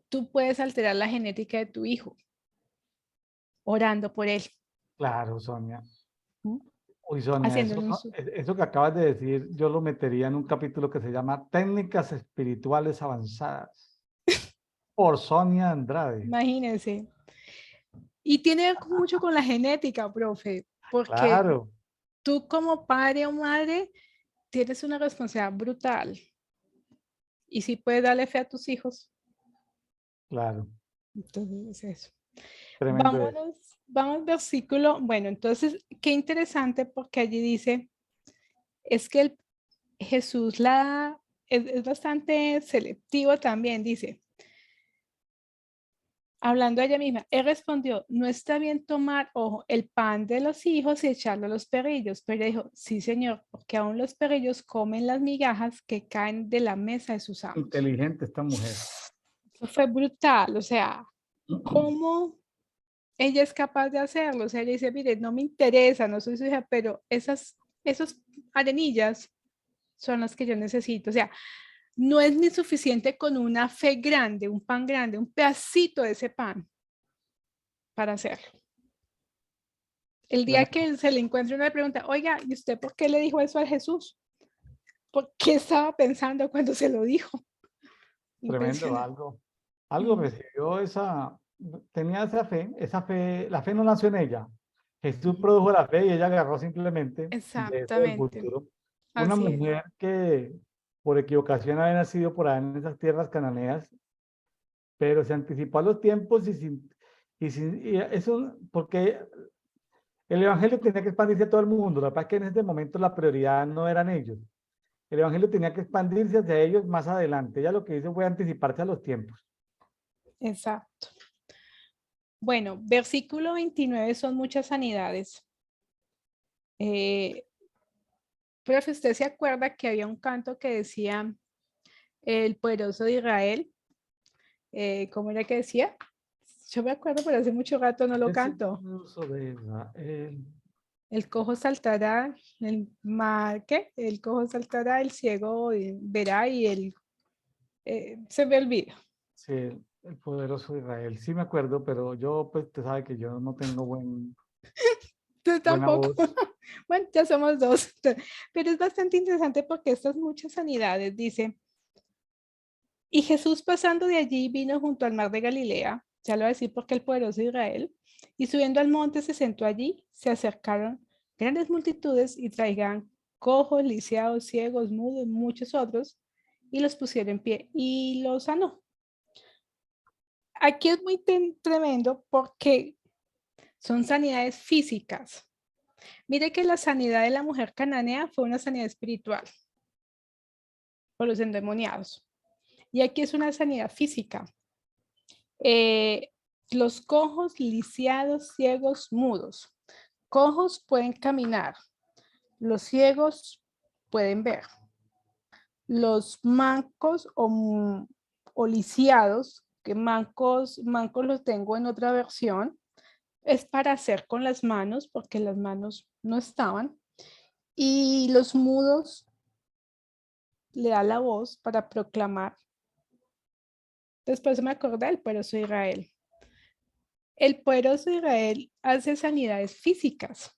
tú puedes alterar la genética de tu hijo orando por él, Claro, Sonia. ¿no? Uy, Sonia, Haciéndole un zoom. eso que acabas de decir, yo lo metería en un capítulo que se llama Técnicas Espirituales Avanzadas por Sonia Andrade. Imagínense. Y tiene mucho con la genética, profe, porque Claro, tú como padre o madre tienes una responsabilidad brutal y si puedes darle fe a tus hijos, claro. entonces eso. Tremendo es. Vamos versículo, bueno, entonces qué interesante porque allí dice, es que Jesús es bastante selectivo también, dice, hablando a ella misma, él respondió, no está bien tomar, ojo, el pan de los hijos y echarlo a los perrillos, pero ella dijo, sí, señor, porque aún los perrillos comen las migajas que caen de la mesa de sus amos. Inteligente esta mujer. Eso fue brutal, o sea, ¿cómo ella es capaz de hacerlo? O sea, ella dice, mire, no me interesa, no soy su hija, pero esos arenillas son las que yo necesito. O sea, no es ni suficiente con una fe grande, un pan grande, un pedacito de ese pan para hacerlo. El día Tremendo, que se le encuentre una pregunta, oiga, ¿y usted por qué le dijo eso a Jesús? ¿Por qué estaba pensando cuando se lo dijo? tremendo, Impresionante. algo Mm, recibió tenía esa fe, la fe no nació en ella. Jesús mm. produjo la fe y ella agarró simplemente de eso del Exactamente, futuro. Una así es. mujer que por equivocación había nacido por ahí en esas tierras cananeas, pero se anticipó a los tiempos y eso, porque el evangelio tenía que expandirse a todo el mundo. La verdad es que en ese momento la prioridad no eran ellos. El evangelio tenía que expandirse hacia ellos más adelante. Ella lo que hizo fue anticiparse a los tiempos. Exacto. Bueno, versículo 29 son muchas sanidades. Eh, Profe, ¿usted se acuerda que había un canto que decía el poderoso de Israel? ¿Cómo era que decía? Yo me acuerdo, pero hace mucho rato no lo Es canto. el uso de Israel. El cojo saltará, ¿qué? El cojo saltará, el ciego verá y se me olvida. Sí, el poderoso Israel. Sí me acuerdo, pero yo, pues, te sabe que yo no tengo Tú buena tampoco. voz. Bueno, ya somos dos. Pero es bastante interesante porque estas muchas sanidades, dice, y Jesús pasando de allí vino junto al mar de Galilea, ya lo voy a decir porque el poderoso Israel, y subiendo al monte se sentó allí, se acercaron grandes multitudes y traían cojos, lisiados, ciegos, mudos, muchos otros, y los pusieron en pie y los sanó. Aquí es muy tremendo porque son sanidades físicas. Mire que la sanidad de la mujer cananea fue una sanidad espiritual por los endemoniados. Y aquí es una sanidad física. Eh, los cojos, lisiados, ciegos, mudos. Cojos pueden caminar, los ciegos pueden ver. Los mancos o lisiados, que mancos los tengo en otra versión, es para hacer con las manos, porque las manos no estaban. Y los mudos le da la voz para proclamar. Después me acordé del poderoso Israel. El poderoso Israel hace sanidades físicas,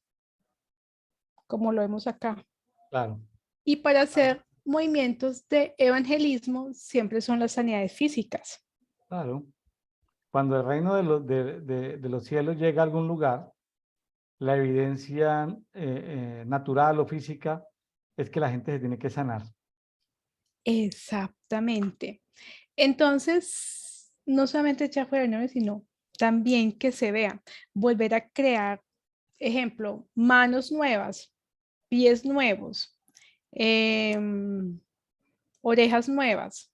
como lo vemos acá. Claro, Y para hacer movimientos de evangelismo siempre son las sanidades físicas. claro. Cuando el reino de los cielos llega a algún lugar, la evidencia natural o física es que la gente se tiene que sanar. Exactamente. Entonces, no solamente echar fuera el nombre, sino también que se vea, volver a crear, ejemplo, manos nuevas, pies nuevos, orejas nuevas,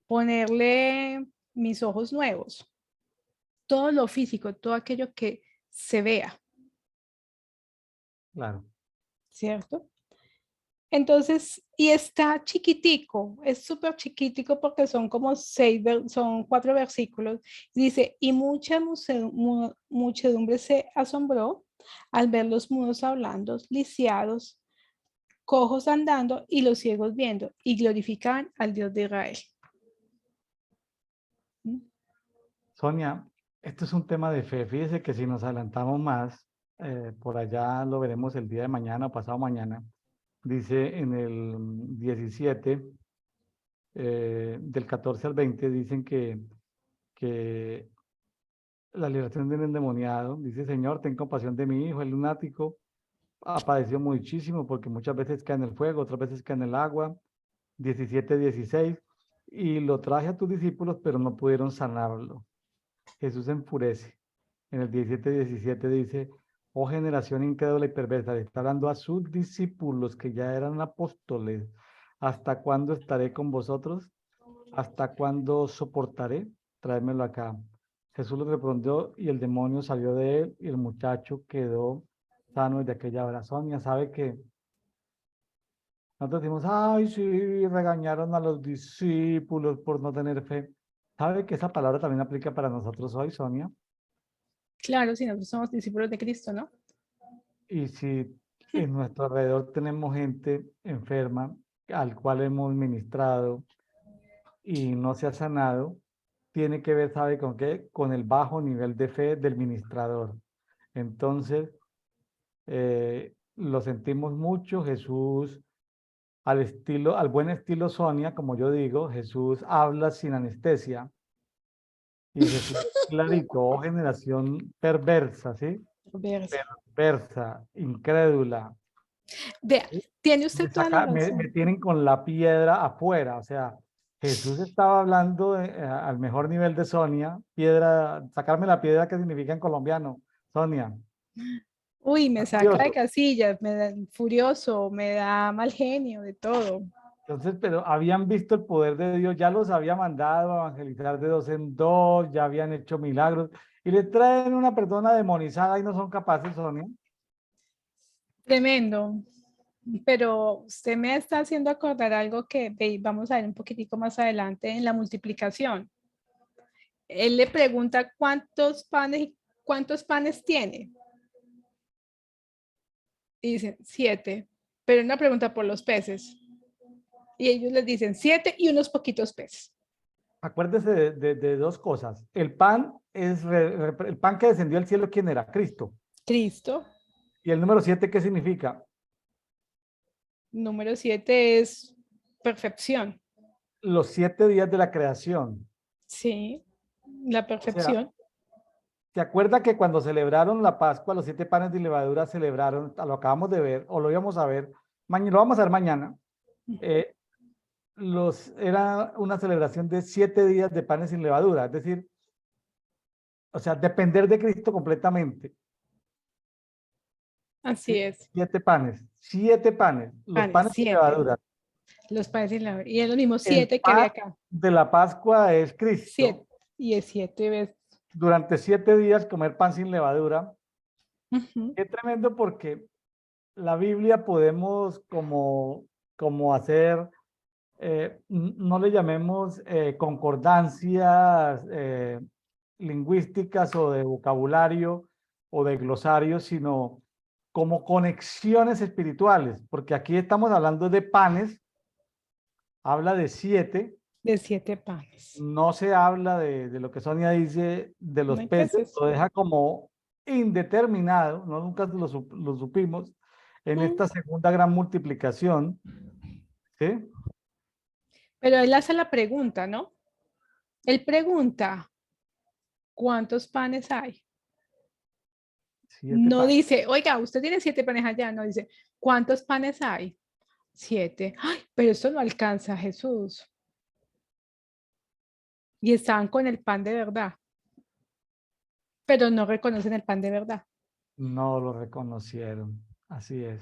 ponerle mis ojos nuevos, todo lo físico, todo aquello que se vea, Claro. ¿cierto? Entonces, y está chiquitico, es súper chiquitico porque son como son 4 versículos. Dice, y mucha muchedumbre se asombró al ver los mudos hablando, lisiados, cojos andando y los ciegos viendo, y glorificaban al Dios de Israel. ¿Mm? Sonia, esto es un tema de fe. Fíjese que si nos adelantamos más, por allá lo veremos el día de mañana o pasado mañana. Dice en el 17, del 14 al 20, dicen que la liberación del endemoniado, dice, Señor, ten compasión de mi hijo, el lunático, ha padecido muchísimo porque muchas veces cae en el fuego, otras veces cae en el agua. 17, 16, y lo traje a tus discípulos, pero no pudieron sanarlo. Jesús se enfurece. En el 17, 17 dice, oh generación incrédula y perversa, le está hablando a sus discípulos que ya eran apóstoles. ¿Hasta cuándo estaré con vosotros? ¿Hasta cuándo soportaré? Tráemelo acá. Jesús le respondió y el demonio salió de él y el muchacho quedó sano desde aquella hora. Sonia, ¿sabe que nosotros decimos, ay, sí, regañaron a los discípulos por no tener fe? ¿Sabe que esa palabra también aplica para nosotros hoy, Sonia? Claro, si nosotros somos discípulos de Cristo, ¿no? Y si en nuestro alrededor tenemos gente enferma al cual hemos ministrado y no se ha sanado, tiene que ver, ¿sabe con qué? Con el bajo nivel de fe del ministrador. Entonces, lo sentimos mucho. Jesús, al buen estilo Sonia, como yo digo, Jesús habla sin anestesia. Y Jesús, clarito, oh generación perversa, ¿sí? Verso. Perversa, incrédula. Vea, tiene usted toda la Me razón. tienen con la piedra afuera. O sea, Jesús estaba hablando al mejor nivel de Sonia, piedra, sacarme la piedra, ¿qué significa en colombiano? Sonia, Uy, me saca de furioso. casillas, me da furioso, me da mal genio, de todo. Entonces, pero habían visto el poder de Dios, ya los había mandado a evangelizar de dos en dos, ya habían hecho milagros, y le traen una persona demonizada y no son capaces, Sonia. Tremendo. Pero usted me está haciendo acordar algo que vamos a ver un poquitico más adelante en la multiplicación. Él le pregunta cuántos panes tiene. Y dicen 7, pero una pregunta por los peces. Y ellos les dicen 7 y unos poquitos peces. Acuérdese de dos cosas. El pan el pan que descendió al cielo, ¿quién era? Cristo. Cristo. Y el número 7, ¿qué significa? Número 7 es perfección. Los 7 días de la creación. Sí, la O sea, perfección. ¿te acuerdas que cuando celebraron la Pascua, los 7 panes de levadura celebraron, lo acabamos de ver, o lo íbamos a ver, lo vamos a ver mañana, eh, era una celebración de 7 días de panes sin levadura, es decir, o sea, depender de Cristo completamente. Así ¿Sí? es. 7 panes, los Panes, panes sin 7. levadura. Los panes y la... Y es lo mismo El 7 que ve pan acá. de la Pascua es 7. Cristo. Y es 7 veces. Durante 7 días comer pan sin levadura. Ujú. Qué tremendo, porque la Biblia podemos como hacer, no le llamemos concordancias lingüísticas o de vocabulario o de glosario, sino como conexiones espirituales, porque aquí estamos hablando de panes, habla de 7, De 7 panes. no se habla de lo que Sonia dice de ¿No los hay peces, peces? lo deja como indeterminado, no nunca lo supimos en Mm. esta segunda gran multiplicación, ¿sí? Pero él hace la pregunta, ¿no? Él pregunta, ¿cuántos panes hay? Siete No panes. dice, oiga, usted tiene 7 panes allá. No dice, ¿cuántos panes hay? 7. Ay, pero eso no alcanza, Jesús. Y estaban con el pan de verdad, pero no reconocen el pan de verdad. No lo reconocieron, así es.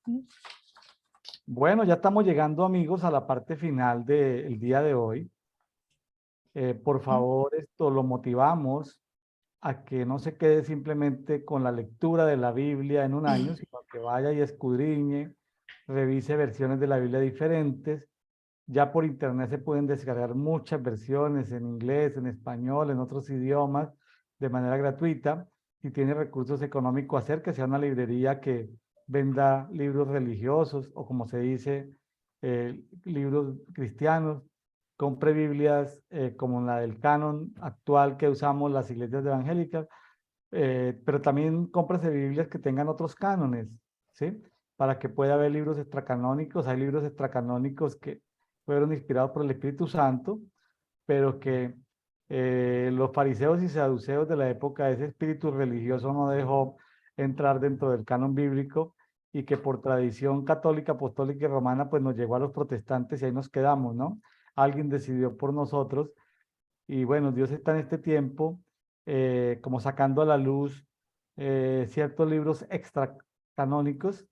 ¿Mm? Bueno, ya estamos llegando, amigos, a la parte final del día de hoy. Por ¿Mm? favor, esto lo motivamos a que no se quede simplemente con la lectura de la Biblia en un año, sino que vaya y escudriñe, revise versiones de la Biblia diferentes. Ya por internet se pueden descargar muchas versiones en inglés, en español, en otros idiomas, de manera gratuita. Si tiene recursos económicos, acérquese a una librería que venda libros religiosos o, como se dice, libros cristianos. Compre Biblias como la del canon actual que usamos las iglesias evangélicas, pero también cómprese Biblias que tengan otros cánones, ¿sí? Para que pueda haber libros extracanónicos. Hay libros extracanónicos que fueron inspirados por el Espíritu Santo, pero que los fariseos y saduceos de la época, ese espíritu religioso no dejó entrar dentro del canon bíblico, y que por tradición católica, apostólica y romana, pues nos llegó a los protestantes y ahí nos quedamos, ¿no? Alguien decidió por nosotros, y bueno, Dios está en este tiempo como sacando a la luz ciertos libros extracanónicos.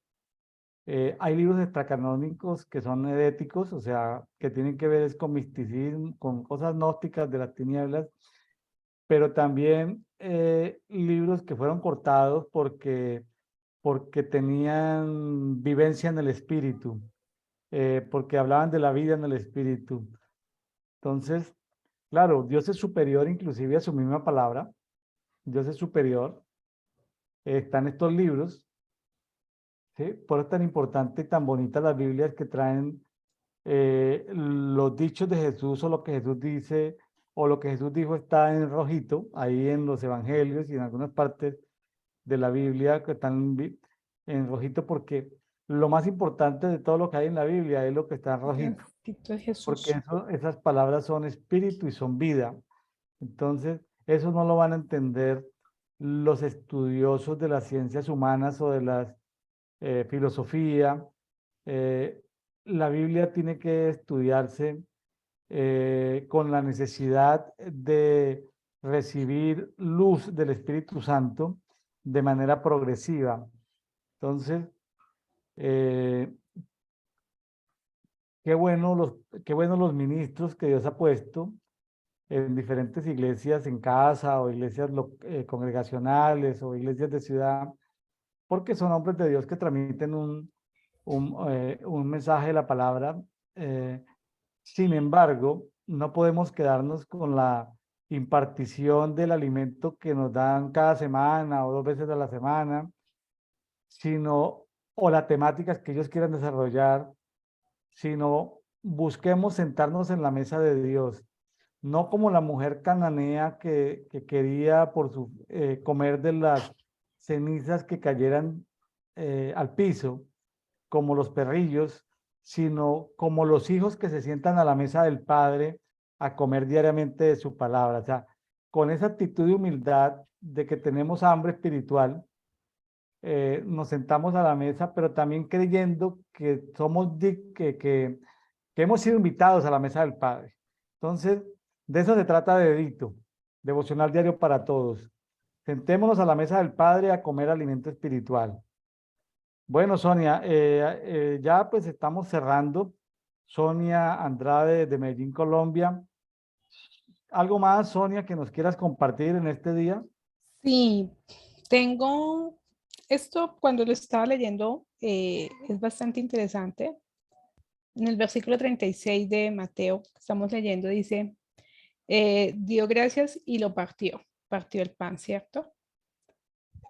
Hay libros extracanónicos que son heréticos, o sea, que tienen que ver es con misticismo, con cosas gnósticas de las tinieblas, pero también libros que fueron cortados porque tenían vivencia en el espíritu, porque hablaban de la vida en el espíritu. Entonces, claro, Dios es superior inclusive a su misma palabra. Dios es superior. Están estos libros, ¿sí? Por eso es tan importante y tan bonitas las Biblias que traen los dichos de Jesús, o lo que Jesús dice, o lo que Jesús dijo está en rojito, ahí en los evangelios y en algunas partes de la Biblia que están en rojito, porque lo más importante de todo lo que hay en la Biblia es lo que está en rojito, Bendito porque Jesús. esas palabras son espíritu y son vida. Entonces, eso no lo van a entender los estudiosos de las ciencias humanas o de la filosofía. Eh, la Biblia tiene que estudiarse con la necesidad de recibir luz del Espíritu Santo de manera progresiva. Entonces, eh, qué bueno los ministros que Dios ha puesto en diferentes iglesias en casa, o iglesias congregacionales, o iglesias de ciudad, porque son hombres de Dios que transmiten un mensaje de la palabra. eh, Sin embargo, no podemos quedarnos con la impartición del alimento que nos dan cada semana o 2 veces a la semana, sino, o las temáticas que ellos quieran desarrollar, sino busquemos sentarnos en la mesa de Dios, no como la mujer cananea que quería comer de las cenizas que cayeran al piso, como los perrillos, sino como los hijos que se sientan a la mesa del Padre a comer diariamente de su palabra. O sea, con esa actitud de humildad de que tenemos hambre espiritual, nos sentamos a la mesa, pero también creyendo que que hemos sido invitados a la mesa del Padre. Entonces, de eso se trata de Dedito, devocional diario para todos. Sentémonos a la mesa del Padre a comer alimento espiritual. Bueno, Sonia, ya pues estamos cerrando. Sonia Andrade de Medellín, Colombia. ¿Algo más, Sonia, que nos quieras compartir en este día? Sí, tengo esto cuando lo estaba leyendo, es bastante interesante. En el versículo 36 de Mateo que estamos leyendo dice, dio gracias y lo partió, partió el pan, ¿cierto?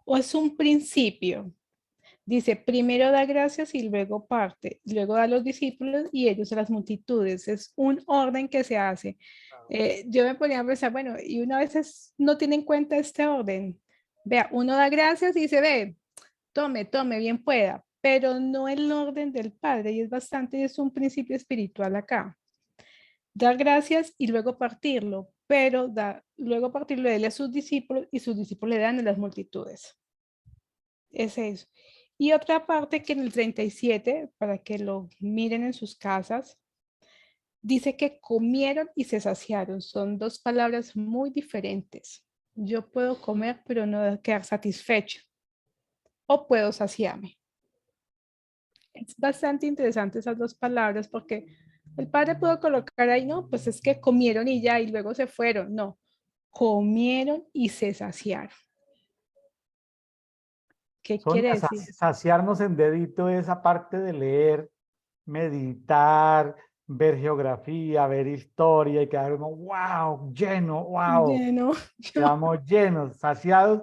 O es un principio. Dice, primero da gracias y luego parte, luego da a los discípulos y ellos a las multitudes. Es un orden que se hace. Yo me ponía a pensar, bueno, y una vez no tiene en cuenta este orden. Vea, uno da gracias y se ve, tome, tome, bien pueda, pero no el orden del Padre, y es bastante, es un principio espiritual acá. Dar gracias y luego partirlo, pero luego partirlo de él a sus discípulos y sus discípulos le dan a las multitudes. Es eso. Y otra parte que en el 37, para que lo miren en sus casas, dice que comieron y se saciaron. Son dos palabras muy diferentes. Yo puedo comer, pero no quedar satisfecho. O puedo saciarme. Es bastante interesante esas dos palabras porque el padre pudo colocar ahí, no, pues es que comieron y ya, y luego se fueron. No, comieron y se saciaron. ¿Qué Sonia, quiere decir? saciarnos en dedito es aparte de leer, meditar, ver geografía, ver historia y quedar uno, wow, lleno, wow, Lleno. quedamos llenos, saciados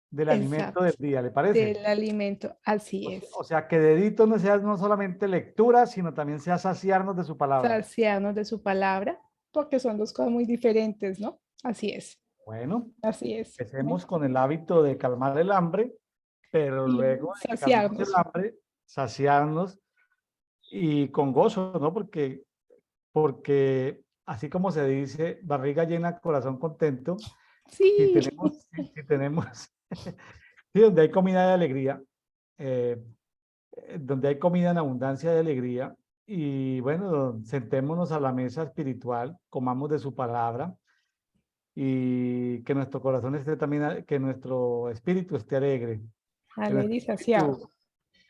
del alimento del Exacto. día, ¿le parece? Del alimento, así es. O sea, que dedito no sea no solamente lectura, sino también sea saciarnos de su palabra. Saciarnos de su palabra, porque son dos cosas muy diferentes, ¿no? Así es, Bueno, así es. empecemos con el hábito de calmar el hambre, pero Y luego de que calmemos el saciarnos. hambre, saciarnos y con gozo, ¿no? Porque así como se dice, barriga llena, corazón contento, si Sí, tenemos, si tenemos, sí, donde hay comida de alegría, eh, donde hay comida en abundancia de alegría, y bueno, sentémonos a la mesa espiritual, comamos de su palabra, y que nuestro corazón esté también, que nuestro espíritu esté alegre, que nuestro alegre y saciado. espíritu,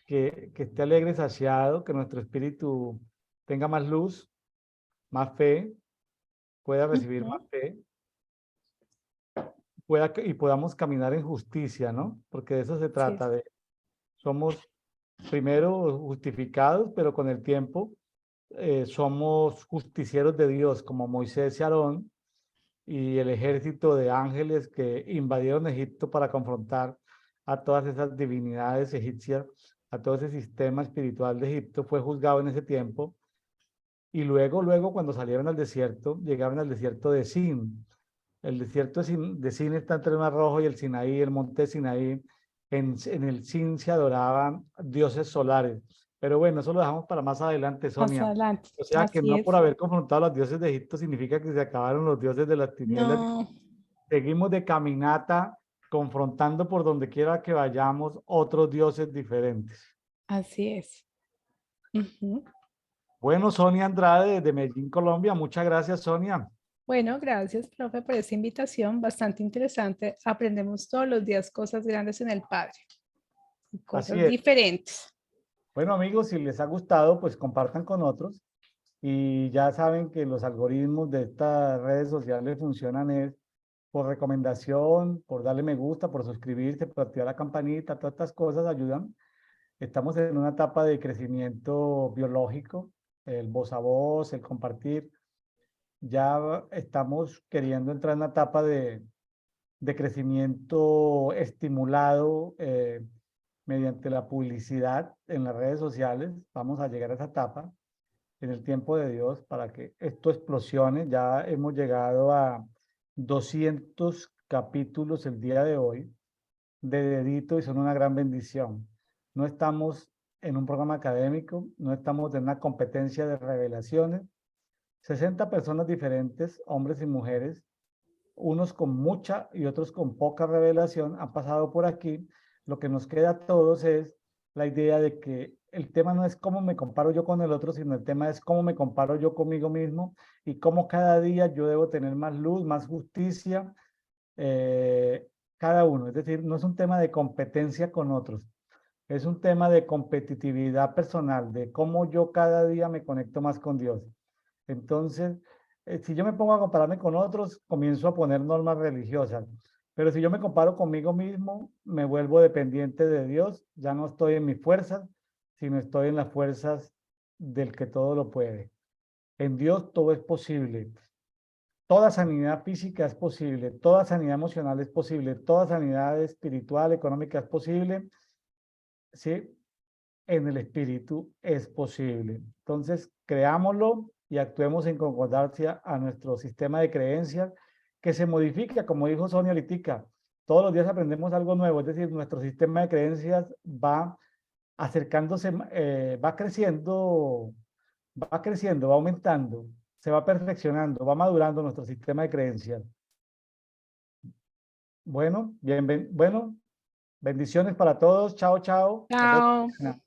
que esté alegre, saciado, que nuestro espíritu tenga más luz, más fe, pueda recibir Ujú. más fe, y podamos caminar en justicia, ¿no? Porque de eso se Sí, trata, somos primero justificados, pero con el tiempo somos justicieros de Dios, como Moisés y Aarón, y el ejército de ángeles que invadieron Egipto para confrontar a todas esas divinidades egipcias, a todo ese sistema espiritual de Egipto, fue juzgado en ese tiempo. Y luego, cuando salieron al desierto, llegaron al desierto de Sin. El desierto de Sin está entre el Mar Rojo y el Sinaí, el monte Sinaí. En el Sin se adoraban dioses solares. Pero bueno, eso lo dejamos para más adelante, más Sonia. adelante. O sea que Así no por es. haber confrontado a los dioses de Egipto significa que se acabaron los dioses de las tinieblas. No, Seguimos de caminata, confrontando por donde quiera que vayamos otros dioses diferentes. así es. Ujú. Bueno, Sonia Andrade de Medellín, Colombia. Muchas gracias, Sonia. Bueno, gracias, profe, por esta invitación. Bastante interesante. Aprendemos todos los días cosas grandes en el Padre, Así cosas es. diferentes. Bueno, amigos, si les ha gustado, pues compartan con otros. Y ya saben que los algoritmos de estas redes sociales funcionan es por recomendación, por darle me gusta, por suscribirse, por activar la campanita, todas estas cosas ayudan. Estamos en una etapa de crecimiento biológico, el voz a voz, el compartir. Ya estamos queriendo entrar en una etapa de crecimiento estimulado mediante la publicidad en las redes sociales. Vamos a llegar a esa etapa en el tiempo de Dios para que esto explosione. Ya hemos llegado a 200 capítulos el día de hoy de dedito y son una gran bendición. No estamos en un programa académico, no estamos en una competencia de revelaciones. 60 personas diferentes, hombres y mujeres, unos con mucha y otros con poca revelación, han pasado por aquí. Lo que nos queda a todos es la idea de que el tema no es cómo me comparo yo con el otro, sino el tema es cómo me comparo yo conmigo mismo y cómo cada día yo debo tener más luz, más justicia, cada uno. Es decir, no es un tema de competencia con otros, es un tema de competitividad personal, de cómo yo cada día me conecto más con Dios. Entonces, si yo me pongo a compararme con otros, comienzo a poner normas religiosas. Pero si yo me comparo conmigo mismo, me vuelvo dependiente de Dios. Ya no estoy en mis fuerzas, sino estoy en las fuerzas del que todo lo puede. En Dios todo es posible. Toda sanidad física es posible, toda sanidad emocional es posible, toda sanidad espiritual, económica es posible. ¿Sí? En el espíritu es posible. Entonces, creámoslo y actuemos en concordancia a nuestro sistema de creencias que se modifica, como dijo Sonia Litica. Todos los días aprendemos algo nuevo, es decir, nuestro sistema de creencias va acercándose, va creciendo, va aumentando, se va perfeccionando, va madurando nuestro sistema de creencias. Bueno, bueno, bendiciones para todos. Chao, chao. Nos vemos Chao. mañana.